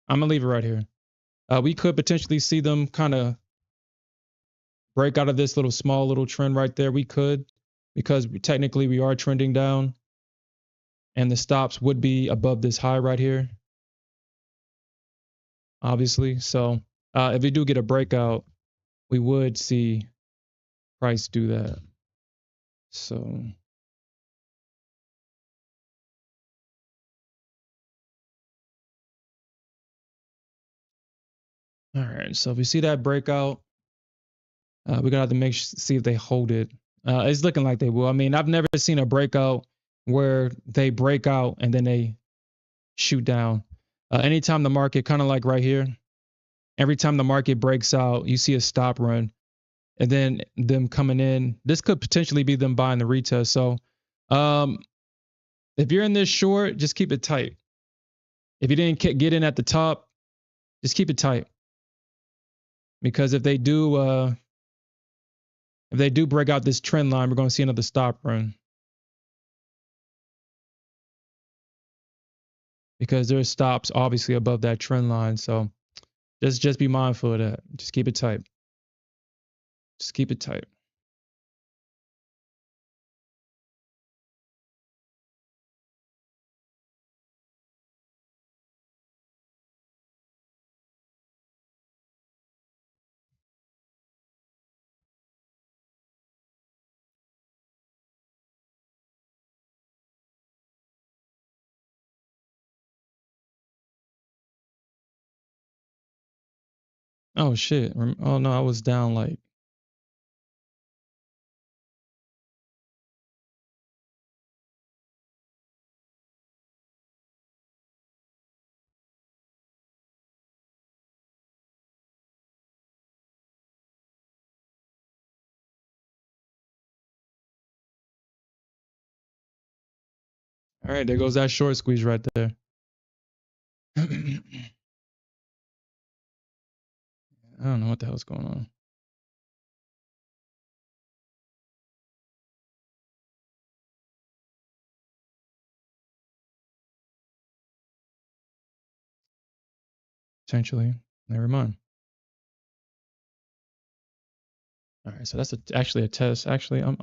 I'm gonna leave it right here. We could potentially see them kind of break out of this small little trend right there. We could, because technically we are trending down, and the stops would be above this high right here, obviously. So if we do get a breakout, we would see price do that. So all right. So if we see that breakout, we gotta have to see if they hold it. It's looking like they will. I mean, I've never seen a breakout where they break out and then they shoot down. Anytime the market, kind of like right here, every time the market breaks out, you see a stop run, and then them coming in. This could potentially be them buying the retest. So, if you're in this short, just keep it tight. If you didn't get in at the top, just keep it tight, because if they do break out this trend line, we're going to see another stop run, because there's stops obviously above that trend line. So just be mindful of that. Just keep it tight. Just keep it tight. Oh shit. Oh no, I was down like. All right, there goes that short squeeze right there. I don't know what the hell's going on. Potentially. Never mind. All right, so that's actually a test. Actually, I'm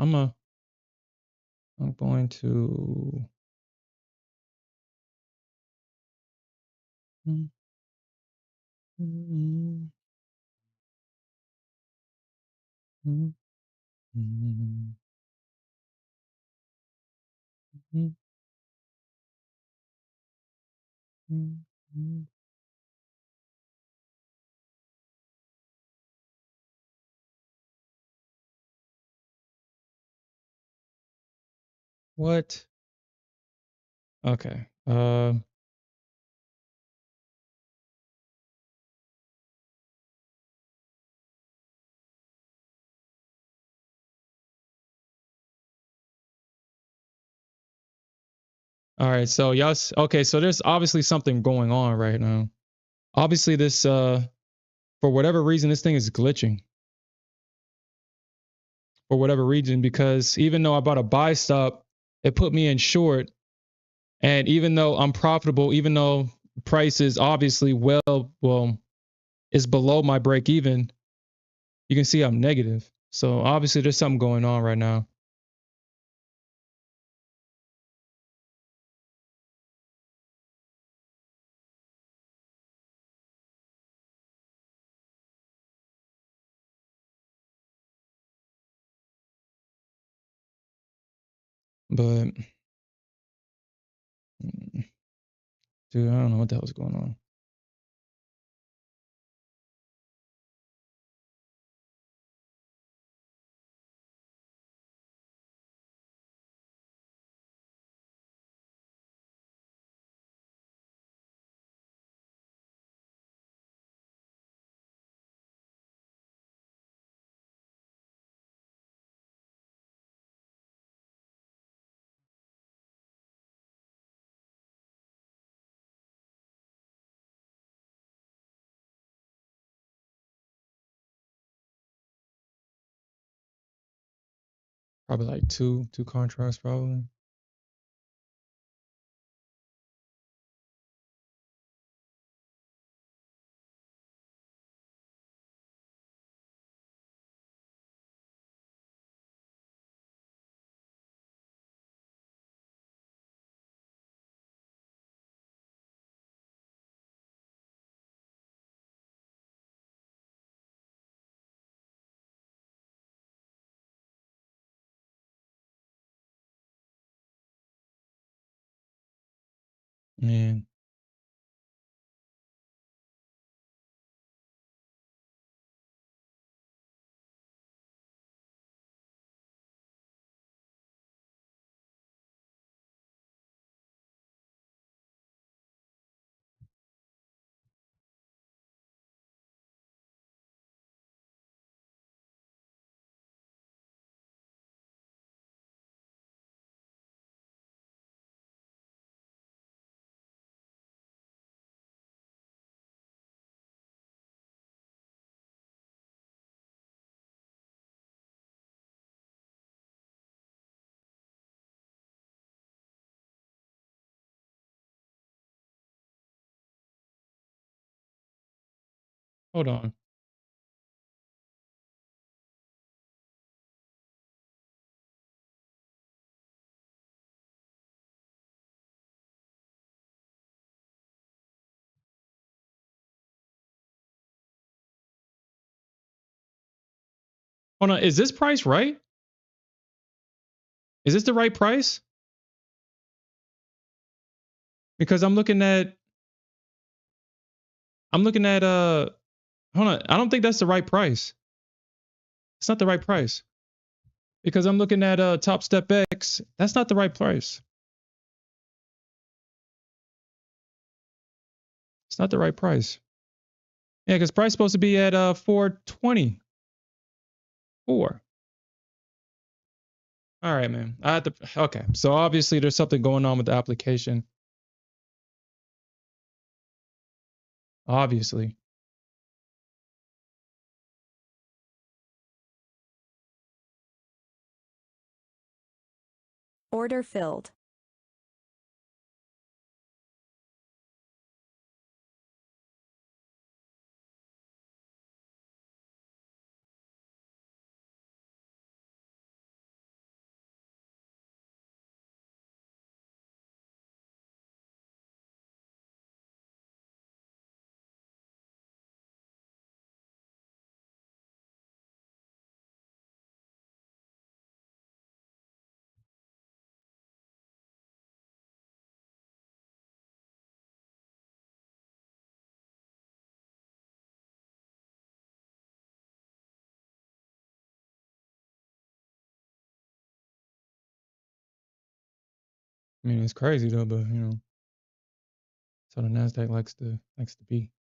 going to. What? Okay. All right. So y'all. Okay. So there's obviously something going on right now. Obviously, this for whatever reason, this thing is glitching. For whatever reason, because even though I bought a buy stop, it put me in short. And even though I'm profitable, even though price is obviously well, is below my break even, you can see I'm negative. So obviously there's something going on right now. But dude, I don't know what the hell's going on. Probably like two contracts probably. Man. Hold on. Hold on. Is this price right? Is this the right price? Because I'm looking at Hold on. I don't think that's the right price. It's not the right price because I'm looking at Top Step X. That's not the right price. It's not the right price. Yeah, because price supposed to be at 420. 4. All right, man. I had to. Okay, so obviously there's something going on with the application. Obviously. Order filled. I mean, it's crazy though, but you know, that's how the Nasdaq likes to be.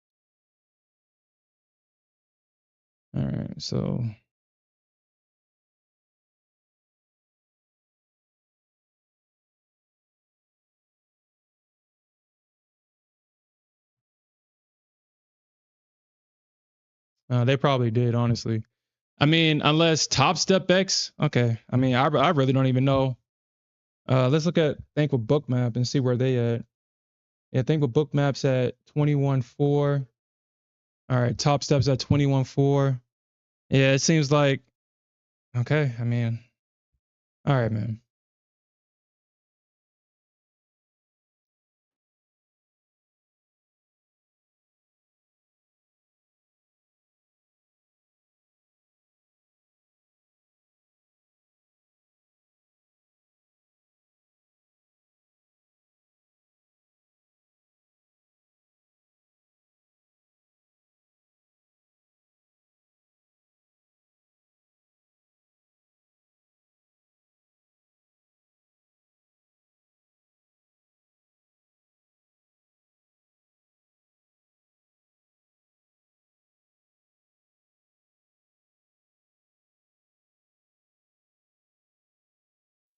All right, so they probably did, honestly. I mean, unless Top Step X. Okay. I mean, I really don't even know. Let's look at Think with Bookmap and see where they at. Yeah, Think with Bookmap's at 21.4. All right, Top Step's at 21.4. Yeah, it seems like okay. I mean, all right, man.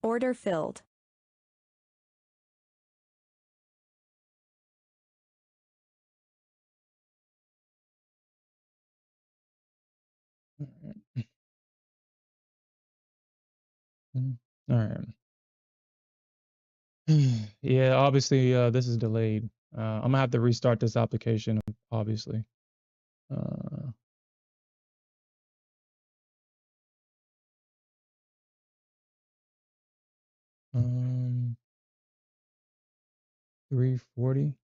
Order filled. All right. Yeah, obviously this is delayed. I'm gonna have to restart this application, obviously. Uh, um, 340.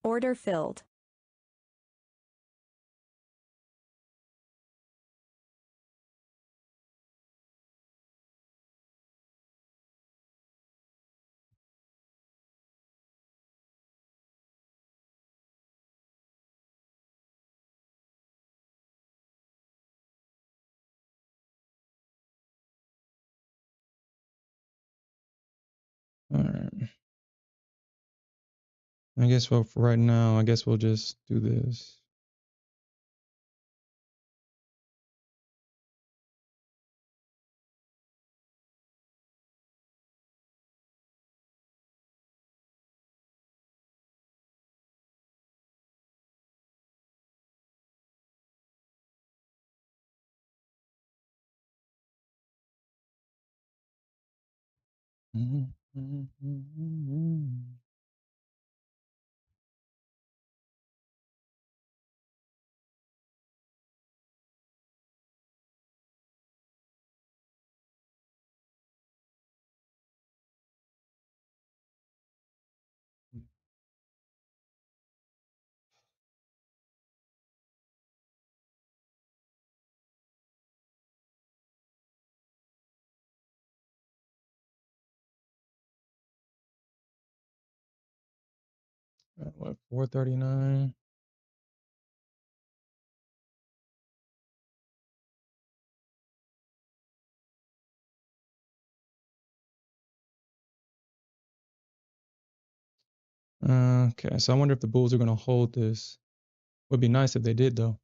Order filled. All right. I guess well for right now, I guess we'll just do this. What, 439? Okay, so I wonder if the Bulls are going to hold this. Would be nice if they did, though.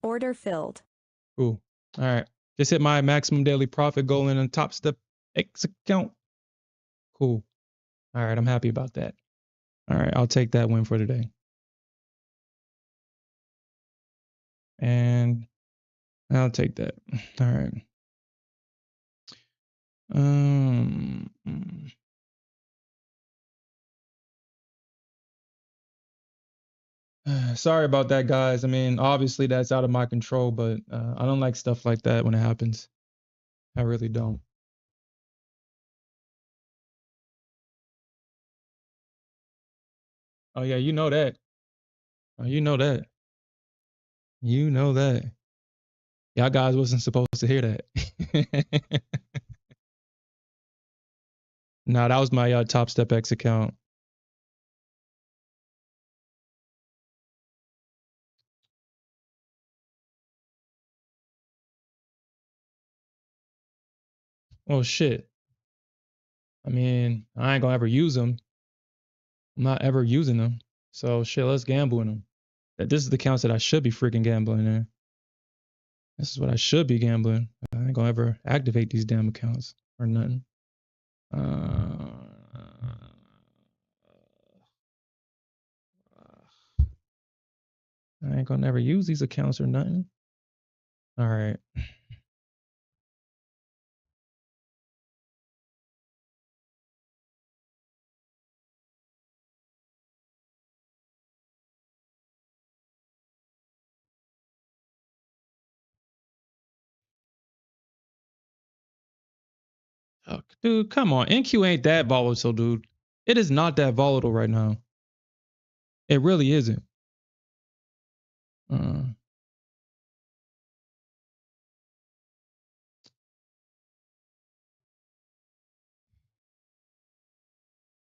Order filled. Cool. All right. Just hit my maximum daily profit goal in the top step X account. Cool. All right. I'm happy about that. All right. I'll take that win for today. And I'll take that. All right. Mm. Sorry about that, guys. I mean, obviously that's out of my control, but I don't like stuff like that when it happens. I really don't. Oh yeah, you know that. Oh, you know that. You know that. Y'all guys wasn't supposed to hear that. Nah, that was my Top Step X account. Oh shit. I mean, I ain't gonna ever use them. I'm not ever using them. So shit, let's gamble in them. This is the accounts that I should be freaking gambling in. This is what I should be gambling. I ain't gonna ever activate these damn accounts or nothing. Uh, I ain't gonna never use these accounts or nothing. All right. Oh, dude, come on. NQ ain't that volatile, dude. It is not that volatile right now. It really isn't. Uh,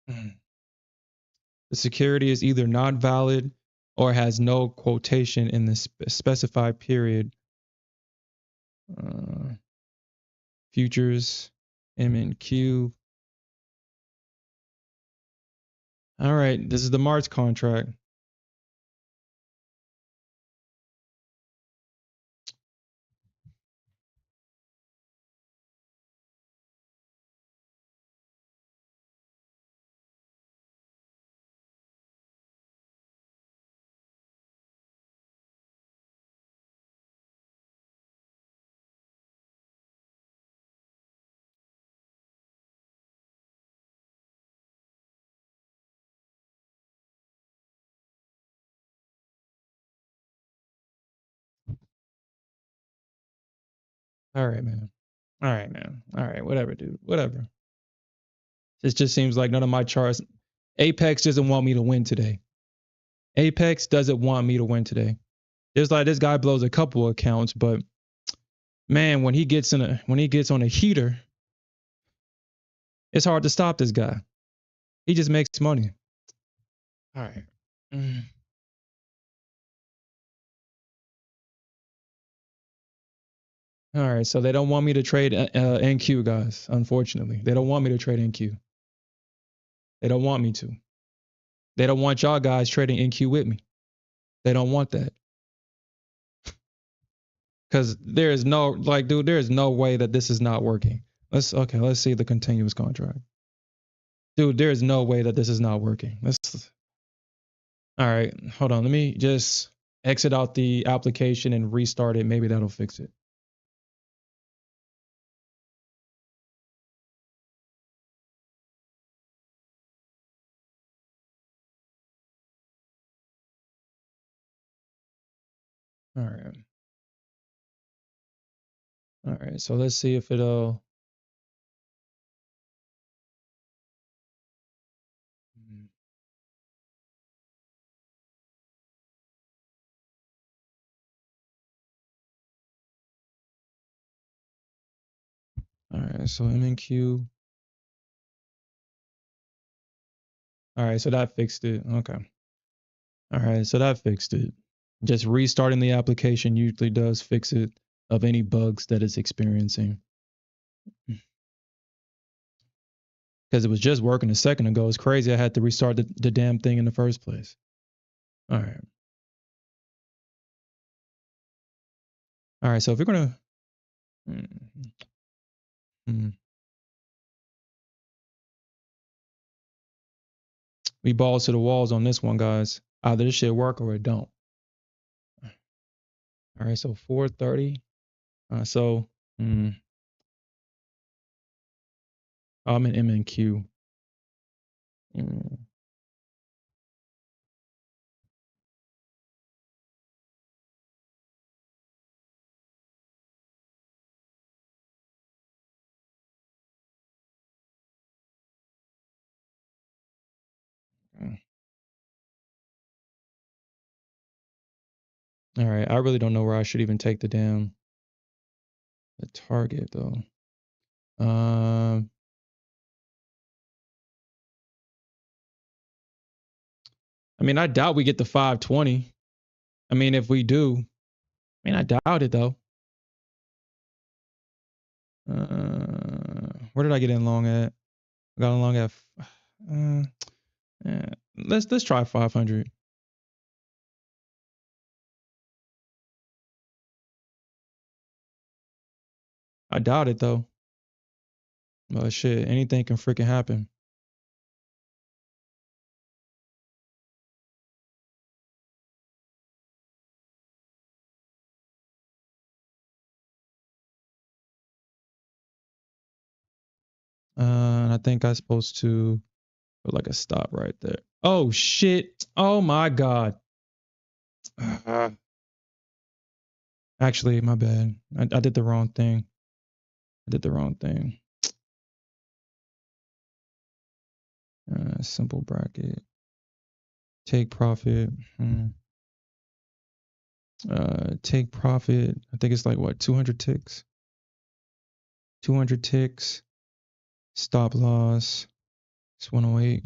the security is either not valid or has no quotation in the specified period. Uh, futures, M&Q. All right, this is the March contract. All right, man. All right, man. All right, whatever, dude. Whatever. It just seems like none of my charts. Apex doesn't want me to win today. Apex doesn't want me to win today. It's like this guy blows a couple accounts, but man, when he gets on a heater, it's hard to stop this guy. He just makes money. All right. All right. So they don't want me to trade NQ, guys. Unfortunately, they don't want me to trade NQ. They don't want me to. They don't want y'all guys trading NQ with me. They don't want that. Because there is no, like, dude, there is no way that this is not working. Let's see the continuous contract. Dude, there is no way that this is not working. All right, hold on. Let me just exit out the application and restart it. Maybe that'll fix it. All right. All right. So let's see if it'll. All right. So MNQ. All right. So that fixed it. Okay. All right. So that fixed it. Just restarting the application usually does fix it of any bugs that it's experiencing. Because it was just working a second ago. It's crazy. I had to restart the damn thing in the first place. All right. All right. So if we're going to. We balls to the walls on this one, guys. Either this shit work or it don't. All right. So 430. So I'm in MNQ. All right. I really don't know where I should even take the target though. I mean, I doubt we get the 520. I mean, if we do, I mean, I doubt it though. Where did I get in long at? I got in long at. Let's try 500. I doubt it though. Well, shit, anything can freaking happen. I think I'm supposed to put like a stop right there. Oh shit! Oh my god! Actually, my bad. I did the wrong thing. I did the wrong thing. Simple bracket. Take profit. Take profit. I think it's like what 200 ticks. 200 ticks. Stop loss. It's 108.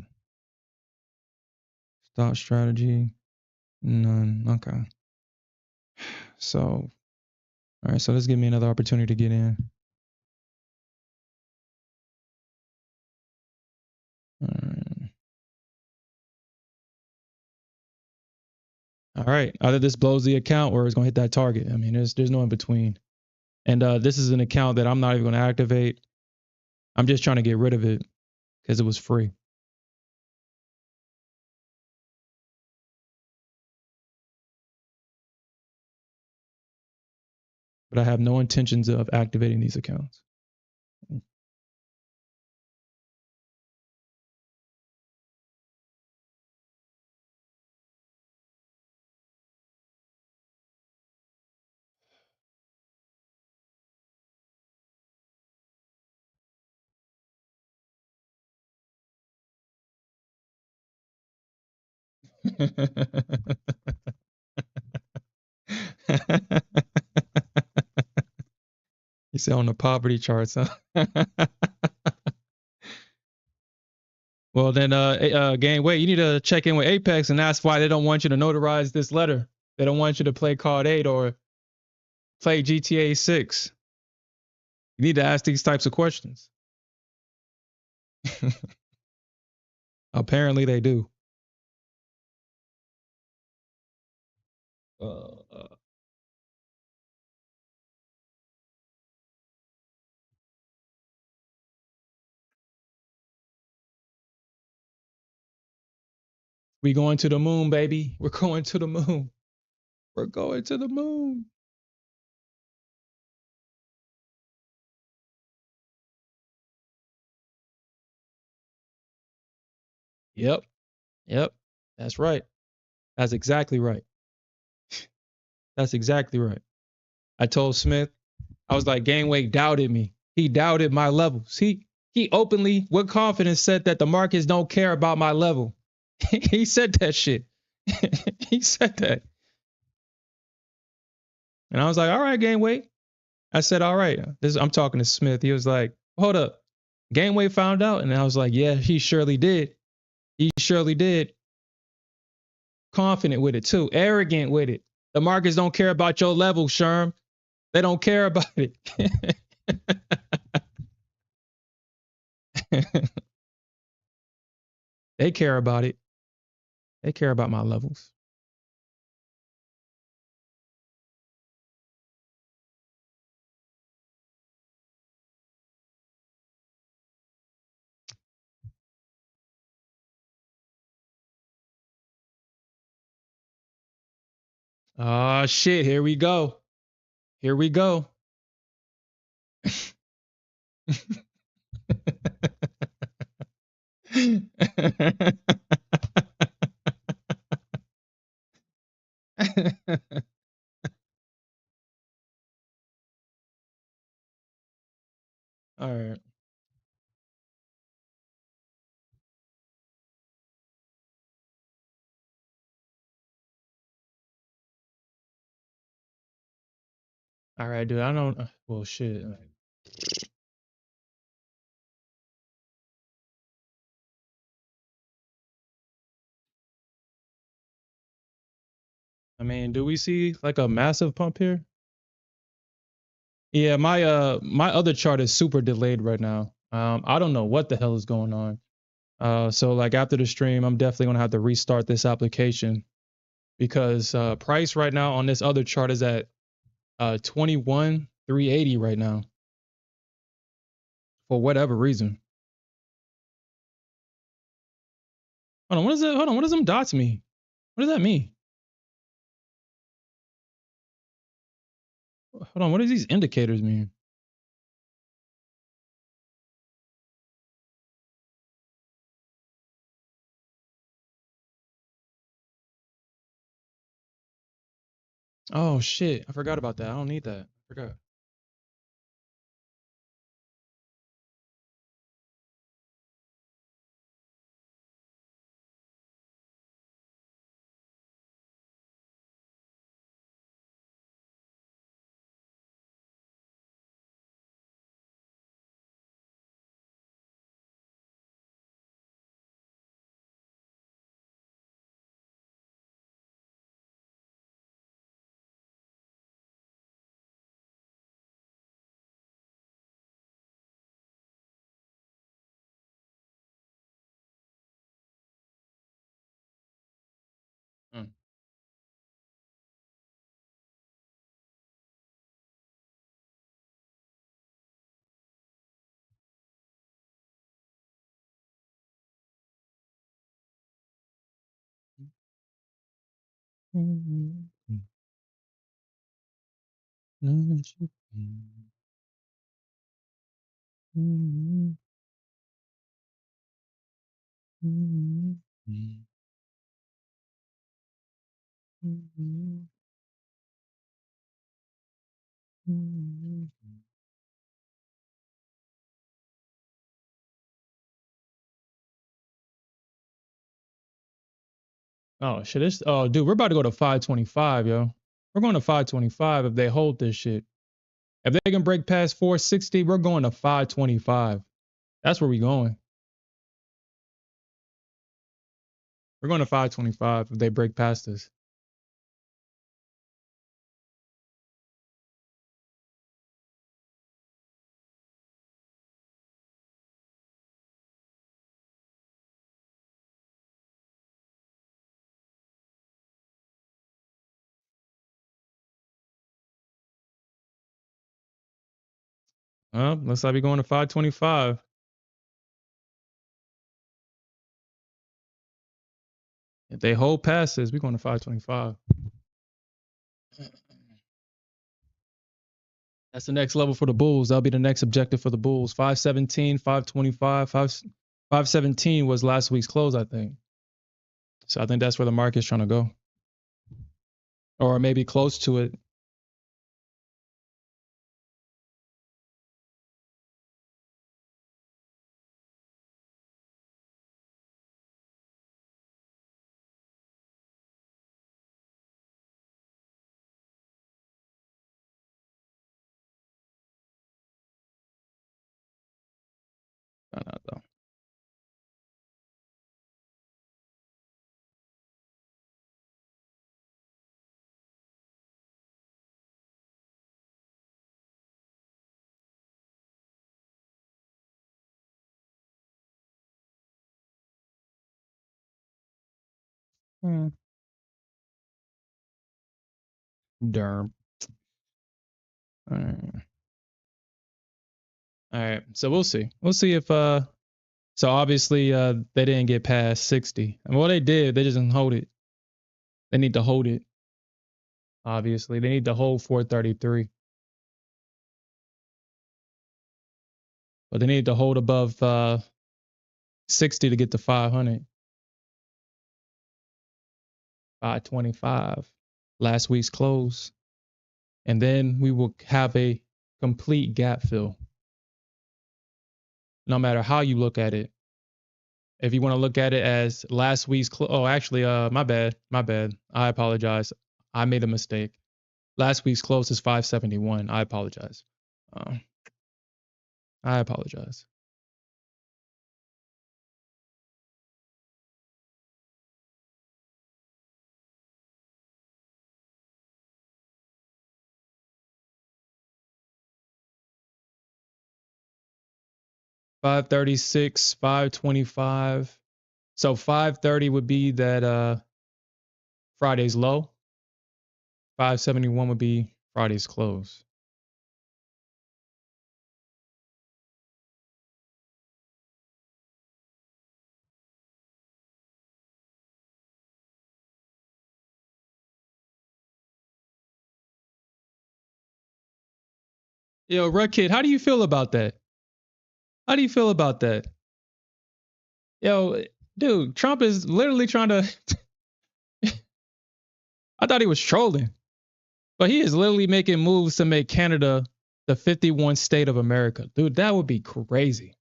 Stop strategy. None. Okay. So, all right. So let's give me another opportunity to get in. All right. All right. Either this blows the account or it's gonna hit that target. I mean, there's no in between. And this is an account that I'm not even gonna activate. I'm just trying to get rid of it because it was free. But I have no intentions of activating these accounts. You say on the poverty charts, huh? Well, then, Gang, wait, you need to check in with Apex, and that's why they don't want you to notarize this letter. They don't want you to play Card 8 or play GTA 6. You need to ask these types of questions. Apparently, they do. We going to the moon, baby. We're going to the moon. We're going to the moon. Yep. Yep. That's right. That's exactly right. That's exactly right. I told Smith, I was like, Gainway doubted me. He doubted my levels. He openly, with confidence, said that the markets don't care about my level. He said that shit. He said that. And I was like, all right, Gainway. I said, all right. I'm talking to Smith. He was like, hold up. Gainway found out. And I was like, yeah, he surely did. He surely did. Confident with it too. Arrogant with it. The markets don't care about your level, Sherm. They don't care about it. They care about it. They care about my levels. Oh shit, here we go. Here we go. All right. All right, dude. I don't well shit. I mean, do we see like a massive pump here? Yeah, my other chart is super delayed right now. I don't know what the hell is going on. So like after the stream, I'm definitely gonna have to restart this application because price right now on this other chart is at 21,380 right now for whatever reason. Hold on, what is that? Hold on, what does them dots mean? What does that mean? Hold on, what does these indicators mean? Oh shit, I forgot about that. I don't need that. I forgot. Mm. Oh shit! Oh dude, we're about to go to 525, yo. We're going to 525 if they hold this shit. If they can break past 460, we're going to 525. That's where we going. We're going to 525 if they break past this. Looks like we're going to 525. If they hold past this, we're going to 525. That's the next level for the Bulls. That'll be the next objective for the Bulls. 517, 525, 517 was last week's close, I think. So I think that's where the market's trying to go. or maybe close to it. I don't know. Hmm. Derm. All right. All right. So we'll see. We'll see if so obviously they didn't get past 60. And well they did, they just didn't hold it. They need to hold it. Obviously. They need to hold 433. But they need to hold above 60 to get to 500. 525. Last week's close. And then we will have a complete gap fill. No matter how you look at it. If you want to look at it as last week's actually my bad. I apologize. I made a mistake. Last week's close is 571. I apologize. I apologize. $536, 525. So 530 would be that Friday's low. 571 would be Friday's close. Yo, Red Kid, how do you feel about that? How do you feel about that? Yo, dude, Trump is literally trying to I thought he was trolling. But he is literally making moves to make Canada the 51st state of America. Dude, that would be crazy.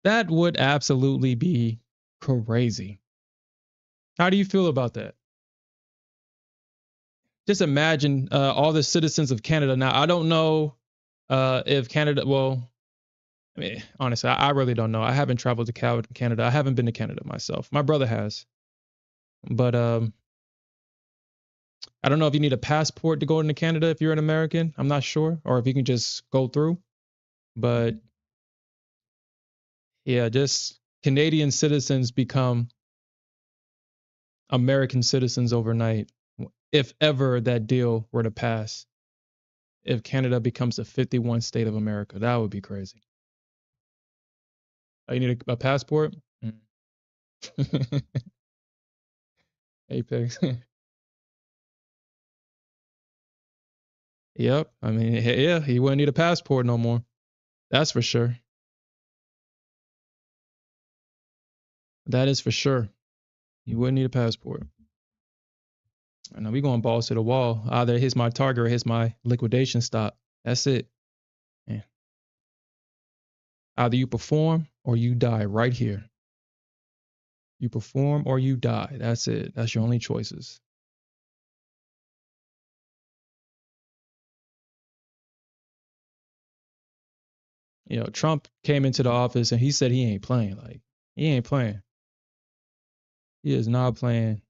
That would absolutely be crazy. How do you feel about that? Just imagine all the citizens of Canada. Now, I don't know if Canada, well, I mean, honestly, I really don't know. I haven't traveled to Canada. I haven't been to Canada myself. My brother has. But I don't know if you need a passport to go into Canada if you're an American. I'm not sure. Or if you can just go through. But yeah, just Canadian citizens become American citizens overnight. If ever that deal were to pass, if Canada becomes the 51st state of America, that would be crazy. Oh, you need a passport? Mm. Apex. Yep. I mean, yeah, he wouldn't need a passport no more. That's for sure. That is for sure. You wouldn't need a passport. I know we going balls to the wall. Either hits my target or hits my liquidation stop. That's it. Yeah. Either you perform or you die right here. You perform or you die. That's it. That's your only choices. You know, Trump came into the office and he said he ain't playing. Like, he ain't playing. He is not playing.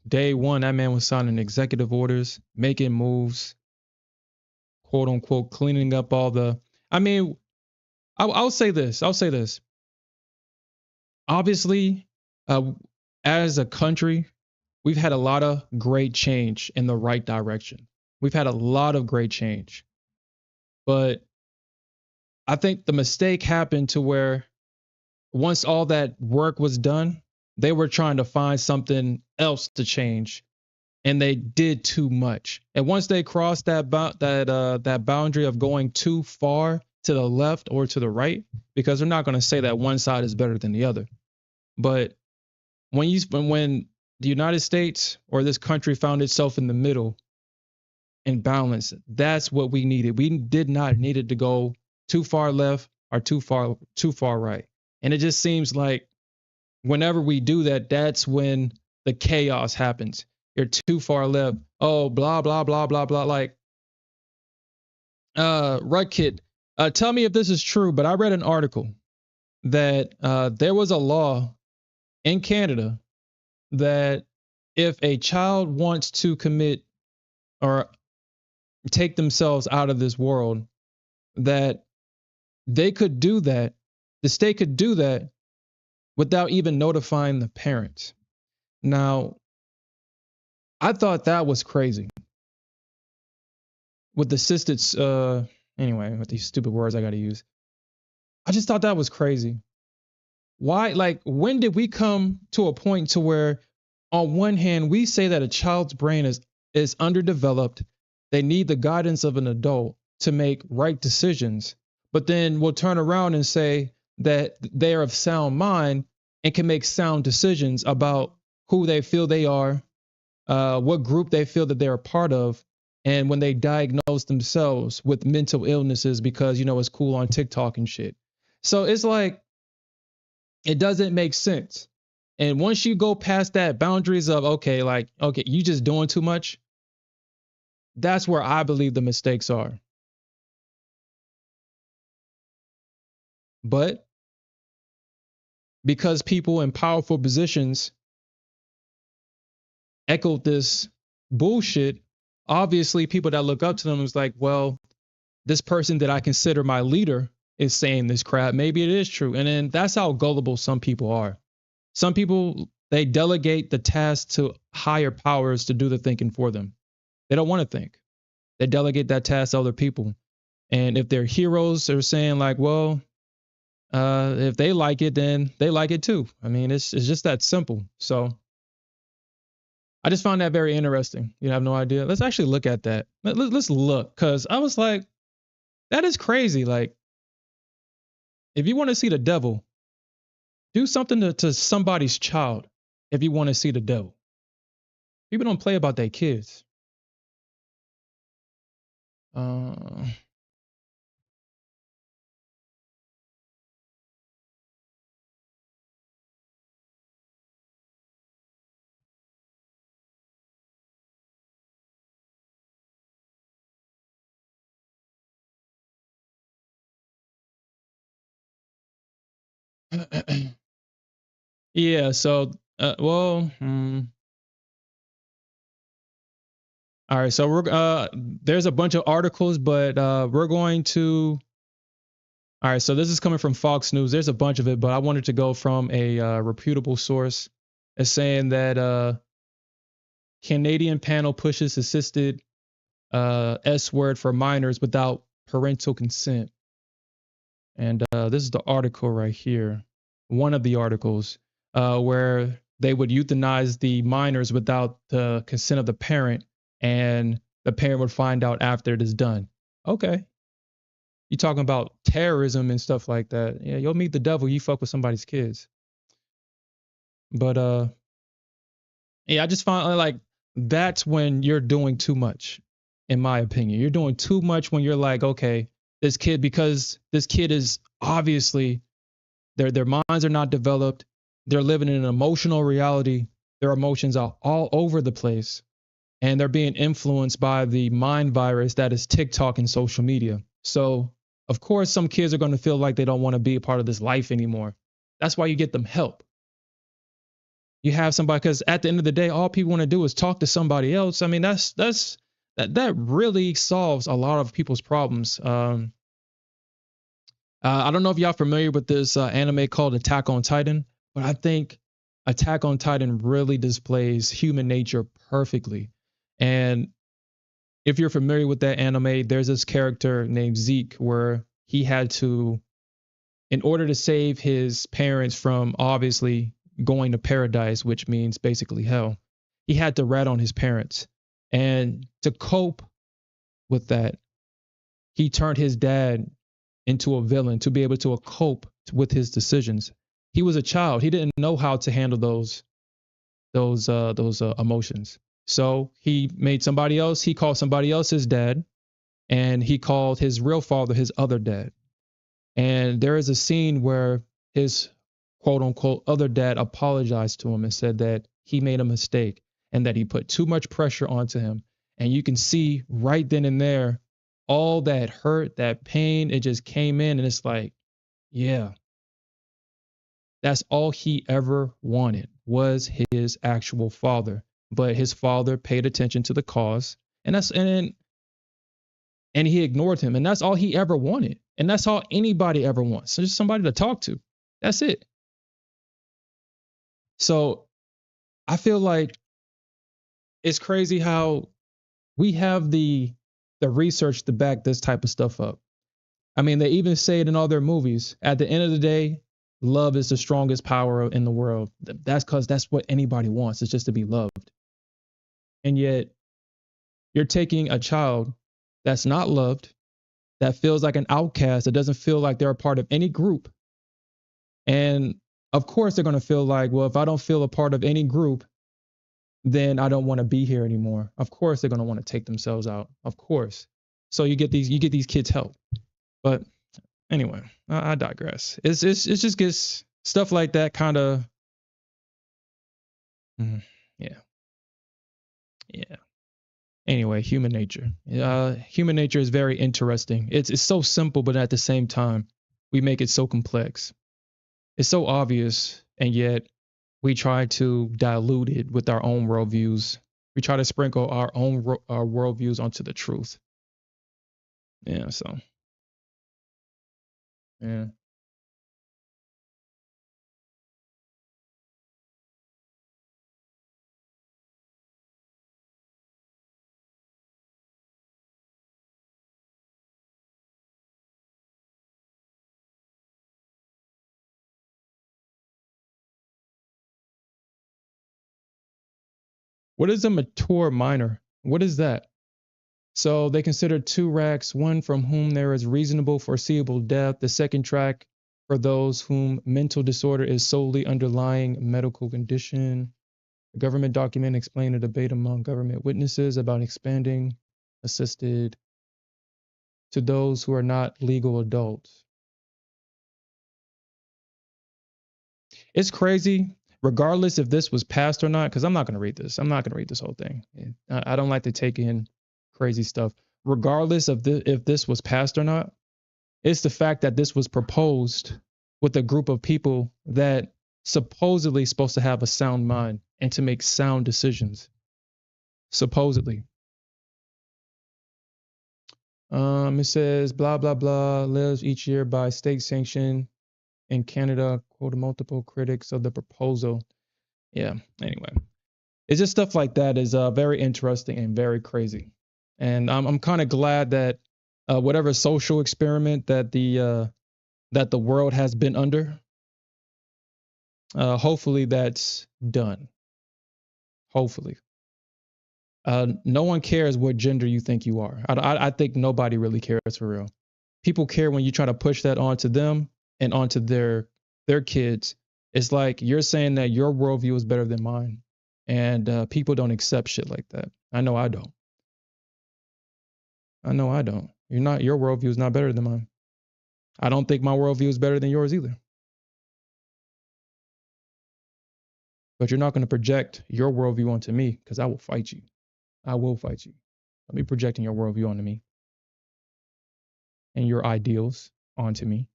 Day one, that man was signing executive orders, making moves, quote unquote, cleaning up all the. I mean, I'll say this. I'll say this. Obviously, as a country, we've had a lot of great change in the right direction. We've had a lot of great change. But I think the mistake happened to where once all that work was done, they were trying to find something else to change, and they did too much. And once they crossed that boundary of going too far to the left or to the right, because they're not going to say that one side is better than the other, but when the United States or this country found itself in the middle and balanced. That's what we needed. We did not need it to go too far left or too far right. And it just seems like whenever we do that, that's when the chaos happens. You're too far left. Oh, blah, blah, blah, blah, blah. Like, Rudkit, tell me if this is true, but I read an article that there was a law in Canada that if a child wants to commit or take themselves out of this world, that they could do that, the state could do that without even notifying the parents. Now, I thought that was crazy. With assisted, anyway, with these stupid words I got to use. I just thought that was crazy. Why? Like, when did we come to a point to where, on one hand, we say that a child's brain is underdeveloped, they need the guidance of an adult to make right decisions, but then we'll turn around and say that they are of sound mind and can make sound decisions about who they feel they are, what group they feel that they're a part of, and when they diagnose themselves with mental illnesses because, it's cool on TikTok and shit. So it's like, it doesn't make sense. And once you go past that boundaries of, okay, you just doing too much, that's where I believe the mistakes are. But because people in powerful positions echoed this bullshit, obviously people that look up to them is like, well, this person that I consider my leader is saying this crap. Maybe it is true. And then that's how gullible some people are. Some people, they delegate the task to higher powers to do the thinking for them. They don't want to think. They delegate that task to other people. And if their heroes are saying like, well, if they like it, then they like it too. I mean, it's just that simple. So I just found that very interesting. You have no idea. Let's actually look at that. Let's look, because I was like, that is crazy. Like, if you want to see the devil, do something to somebody's child if you want to see the devil. People don't play about their kids. Yeah, so, all right, so there's a bunch of articles, but we're going to, all right, so this is coming from Fox News. There's a bunch of it, but I wanted to go from a reputable source. It's saying that Canadian panel pushes assisted S word for minors without parental consent. And this is the article right here, one of the articles, where they would euthanize the minors without the consent of the parent, and the parent would find out after it is done. Okay. You talking about terrorism and stuff like that. Yeah, you'll meet the devil, you fuck with somebody's kids. But yeah, I just find like that's when you're doing too much, in my opinion. You're doing too much when you're like, okay, because this kid is obviously their minds are not developed. They're living in an emotional reality. Their emotions are all over the place, and they're being influenced by the mind virus that is TikTok and social media. So, of course, some kids are going to feel like they don't want to be a part of this life anymore. That's why you get them help. You have somebody, because at the end of the day, all people want to do is talk to somebody else. I mean, that really solves a lot of people's problems. I don't know if y'all familiar with this anime called Attack on Titan, but I think Attack on Titan really displays human nature perfectly. And if you're familiar with that anime, there's this character named Zeke where he had to, in order to save his parents from obviously going to paradise, which means basically hell, he had to rat on his parents. And to cope with that, he turned his dad into a villain to be able to cope with his decisions. He was a child. He didn't know how to handle those those emotions. So he made somebody else. He called somebody else his dad, and he called his real father his other dad. And there is a scene where his quote unquote other dad apologized to him and said that he made a mistake and that he put too much pressure onto him. And you can see right then and there all that hurt, that pain, it just came in. And it's like, yeah, that's all he ever wanted was his actual father. But his father paid attention to the cause. And he ignored him. And that's all he ever wanted. And that's all anybody ever wants. So just somebody to talk to. That's it. So I feel like it's crazy how we have the research to back this type of stuff up. I mean, they even say it in all their movies. At the end of the day, love is the strongest power in the world. That's because that's what anybody wants. It's just to be loved. And yet you're taking a child that's not loved, that feels like an outcast, that doesn't feel like they're a part of any group. And of course, they're going to feel like, well, if I don't feel a part of any group, then I don't want to be here anymore. Of course, they're going to want to take themselves out. Of course. So you get these kids help. But anyway, I digress. It's just gets stuff like that kind of. Yeah, yeah. Anyway, human nature. Human nature is very interesting. It's so simple, but at the same time, we make it so complex. It's so obvious, and yet we try to dilute it with our own worldviews. We try to sprinkle our own our worldviews onto the truth. Yeah. So yeah. What is a mature minor? What is that? So they consider two racks, one from whom there is reasonable foreseeable death, the second track for those whom mental disorder is solely underlying medical condition. The government document explained a debate among government witnesses about expanding assisted to those who are not legal adults. It's crazy, regardless if this was passed or not, because I'm not going to read this. I'm not going to read this whole thing. I don't like to take in crazy stuff. Regardless of if this was passed or not, it's the fact that this was proposed with a group of people that supposedly supposed to have a sound mind and to make sound decisions. Supposedly. It says blah blah blah lives each year by state sanction in Canada. Quote multiple critics of the proposal. Yeah. Anyway, it's just stuff like that is very interesting and very crazy. And I'm kind of glad that whatever social experiment that the world has been under, hopefully that's done. Hopefully. No one cares what gender you think you are. I think nobody really cares for real. People care when you try to push that onto them and onto their kids. It's like you're saying that your worldview is better than mine, and people don't accept shit like that. I know I don't. I know I don't. Your worldview is not better than mine. I don't think my worldview is better than yours either. But you're not going to project your worldview onto me because I will fight you. I will fight you. Don't be projecting your worldview onto me and your ideals onto me.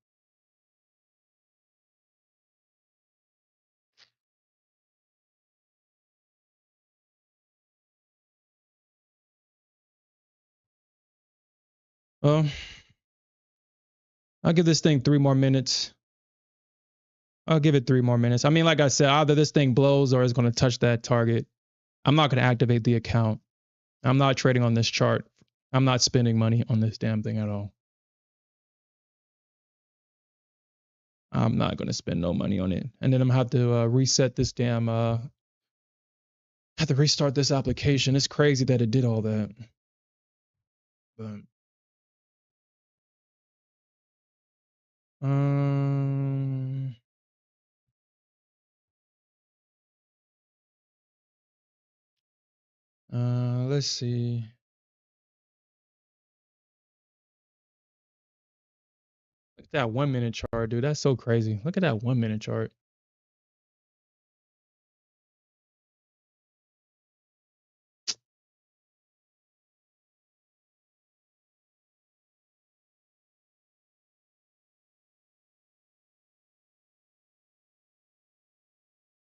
Um, I'll give this thing 3 more minutes. I'll give it 3 more minutes. I mean, like I said, either this thing blows or it's going to touch that target. I'm not going to activate the account. I'm not trading on this chart. I'm not spending money on this damn thing at all. I'm not going to spend no money on it. And then I'm going to have to reset this damn, have to restart this application. It's crazy that it did all that. But, um, Let's see. Look at that 1 minute chart, dude. That's so crazy. Look at that 1 minute chart.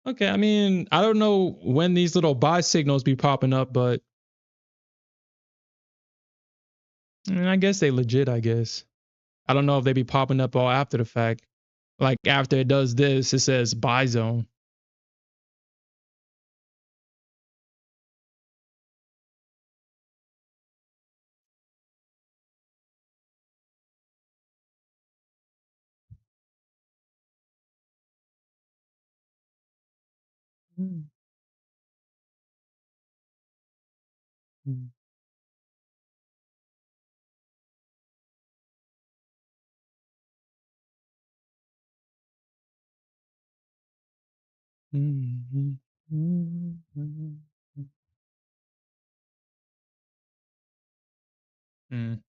Okay, I mean, I don't know when these little buy signals be popping up, but I mean, I guess they legit, I guess. I don't know if they be popping up all after the fact. Like after it does this, it says buy zone. Mm, mm, mm, mm, mm, mm.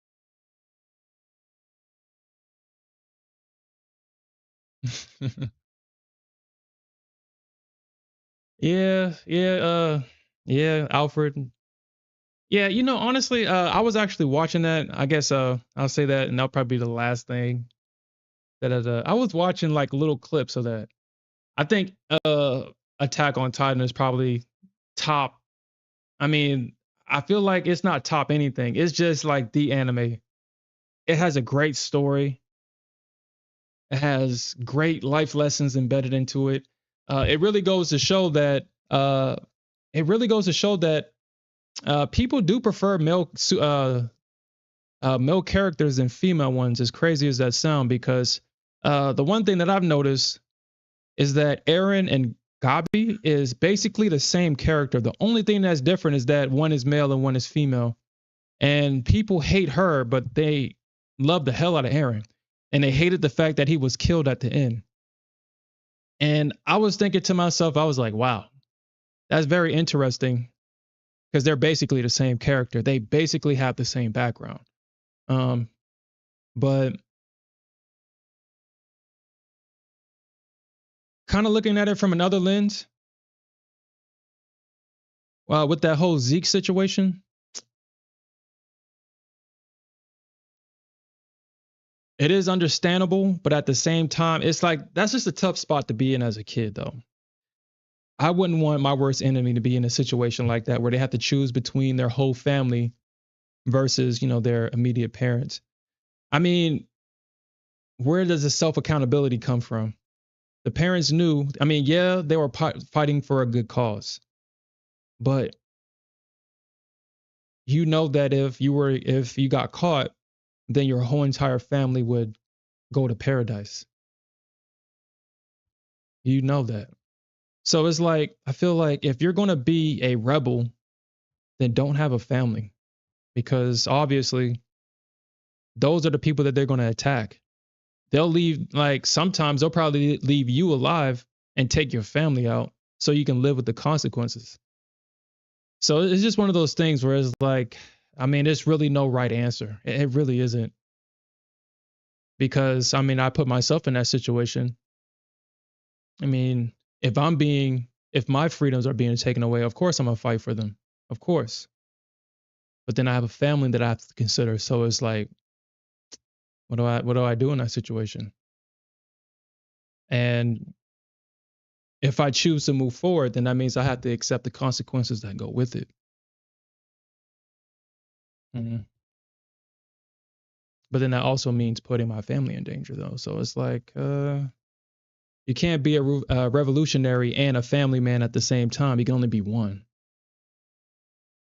Yeah, yeah, yeah, Alfred. Yeah, honestly, I was actually watching that. I guess I'll say that, and that'll probably be the last thing that I was watching like little clips of that. I think Attack on Titan is probably top. I mean, I feel like it's not top anything. It's just like the anime. It has a great story. It has great life lessons embedded into it. It really goes to show that people do prefer male characters than female ones, as crazy as that sound, because the one thing that I've noticed is that Aaron and Gabi is basically the same character. The only thing that's different is that one is male and one is female. And people hate her, but they love the hell out of Aaron. And they hated the fact that he was killed at the end. And I was thinking to myself, I was like, wow, that's very interesting because they're basically the same character. They basically have the same background. Um, but kind of looking at it from another lens, with that whole Zeke situation, it is understandable, but at the same time, it's like that's just a tough spot to be in as a kid, though. I wouldn't want my worst enemy to be in a situation like that where they have to choose between their whole family versus, their immediate parents. I mean, where does the self accountability come from? The parents knew, I mean, yeah, they were fighting for a good cause, but you know that if you got caught, then your whole entire family would go to paradise. You know that. So it's like, I feel like if you're going to be a rebel, then don't have a family because obviously those are the people that they're going to attack. They'll leave, like, sometimes they'll probably leave you alive and take your family out so you can live with the consequences. So it's just one of those things where it's like, I mean, there's really no right answer. It really isn't. Because, I mean, I put myself in that situation. I mean, if my freedoms are being taken away, of course I'm going to fight for them. Of course. But then I have a family that I have to consider. So it's like, what do I do in that situation? And if I choose to move forward, then that means I have to accept the consequences that go with it. Mhm. But then that also means putting my family in danger, though. So it's like, you can't be a revolutionary and a family man at the same time. You can only be one.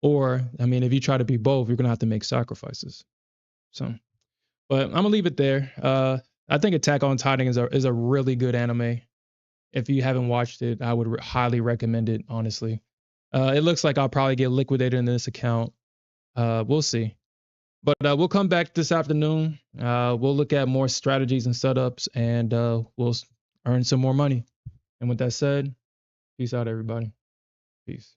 Or, I mean, if you try to be both, you're gonna have to make sacrifices. So, but I'm gonna leave it there. I think Attack on Titan is a really good anime. If you haven't watched it, I would highly recommend it. Honestly, it looks like I'll probably get liquidated in this account. We'll see. But we'll come back this afternoon. We'll look at more strategies and setups, and we'll earn some more money. And with that said, peace out, everybody. Peace.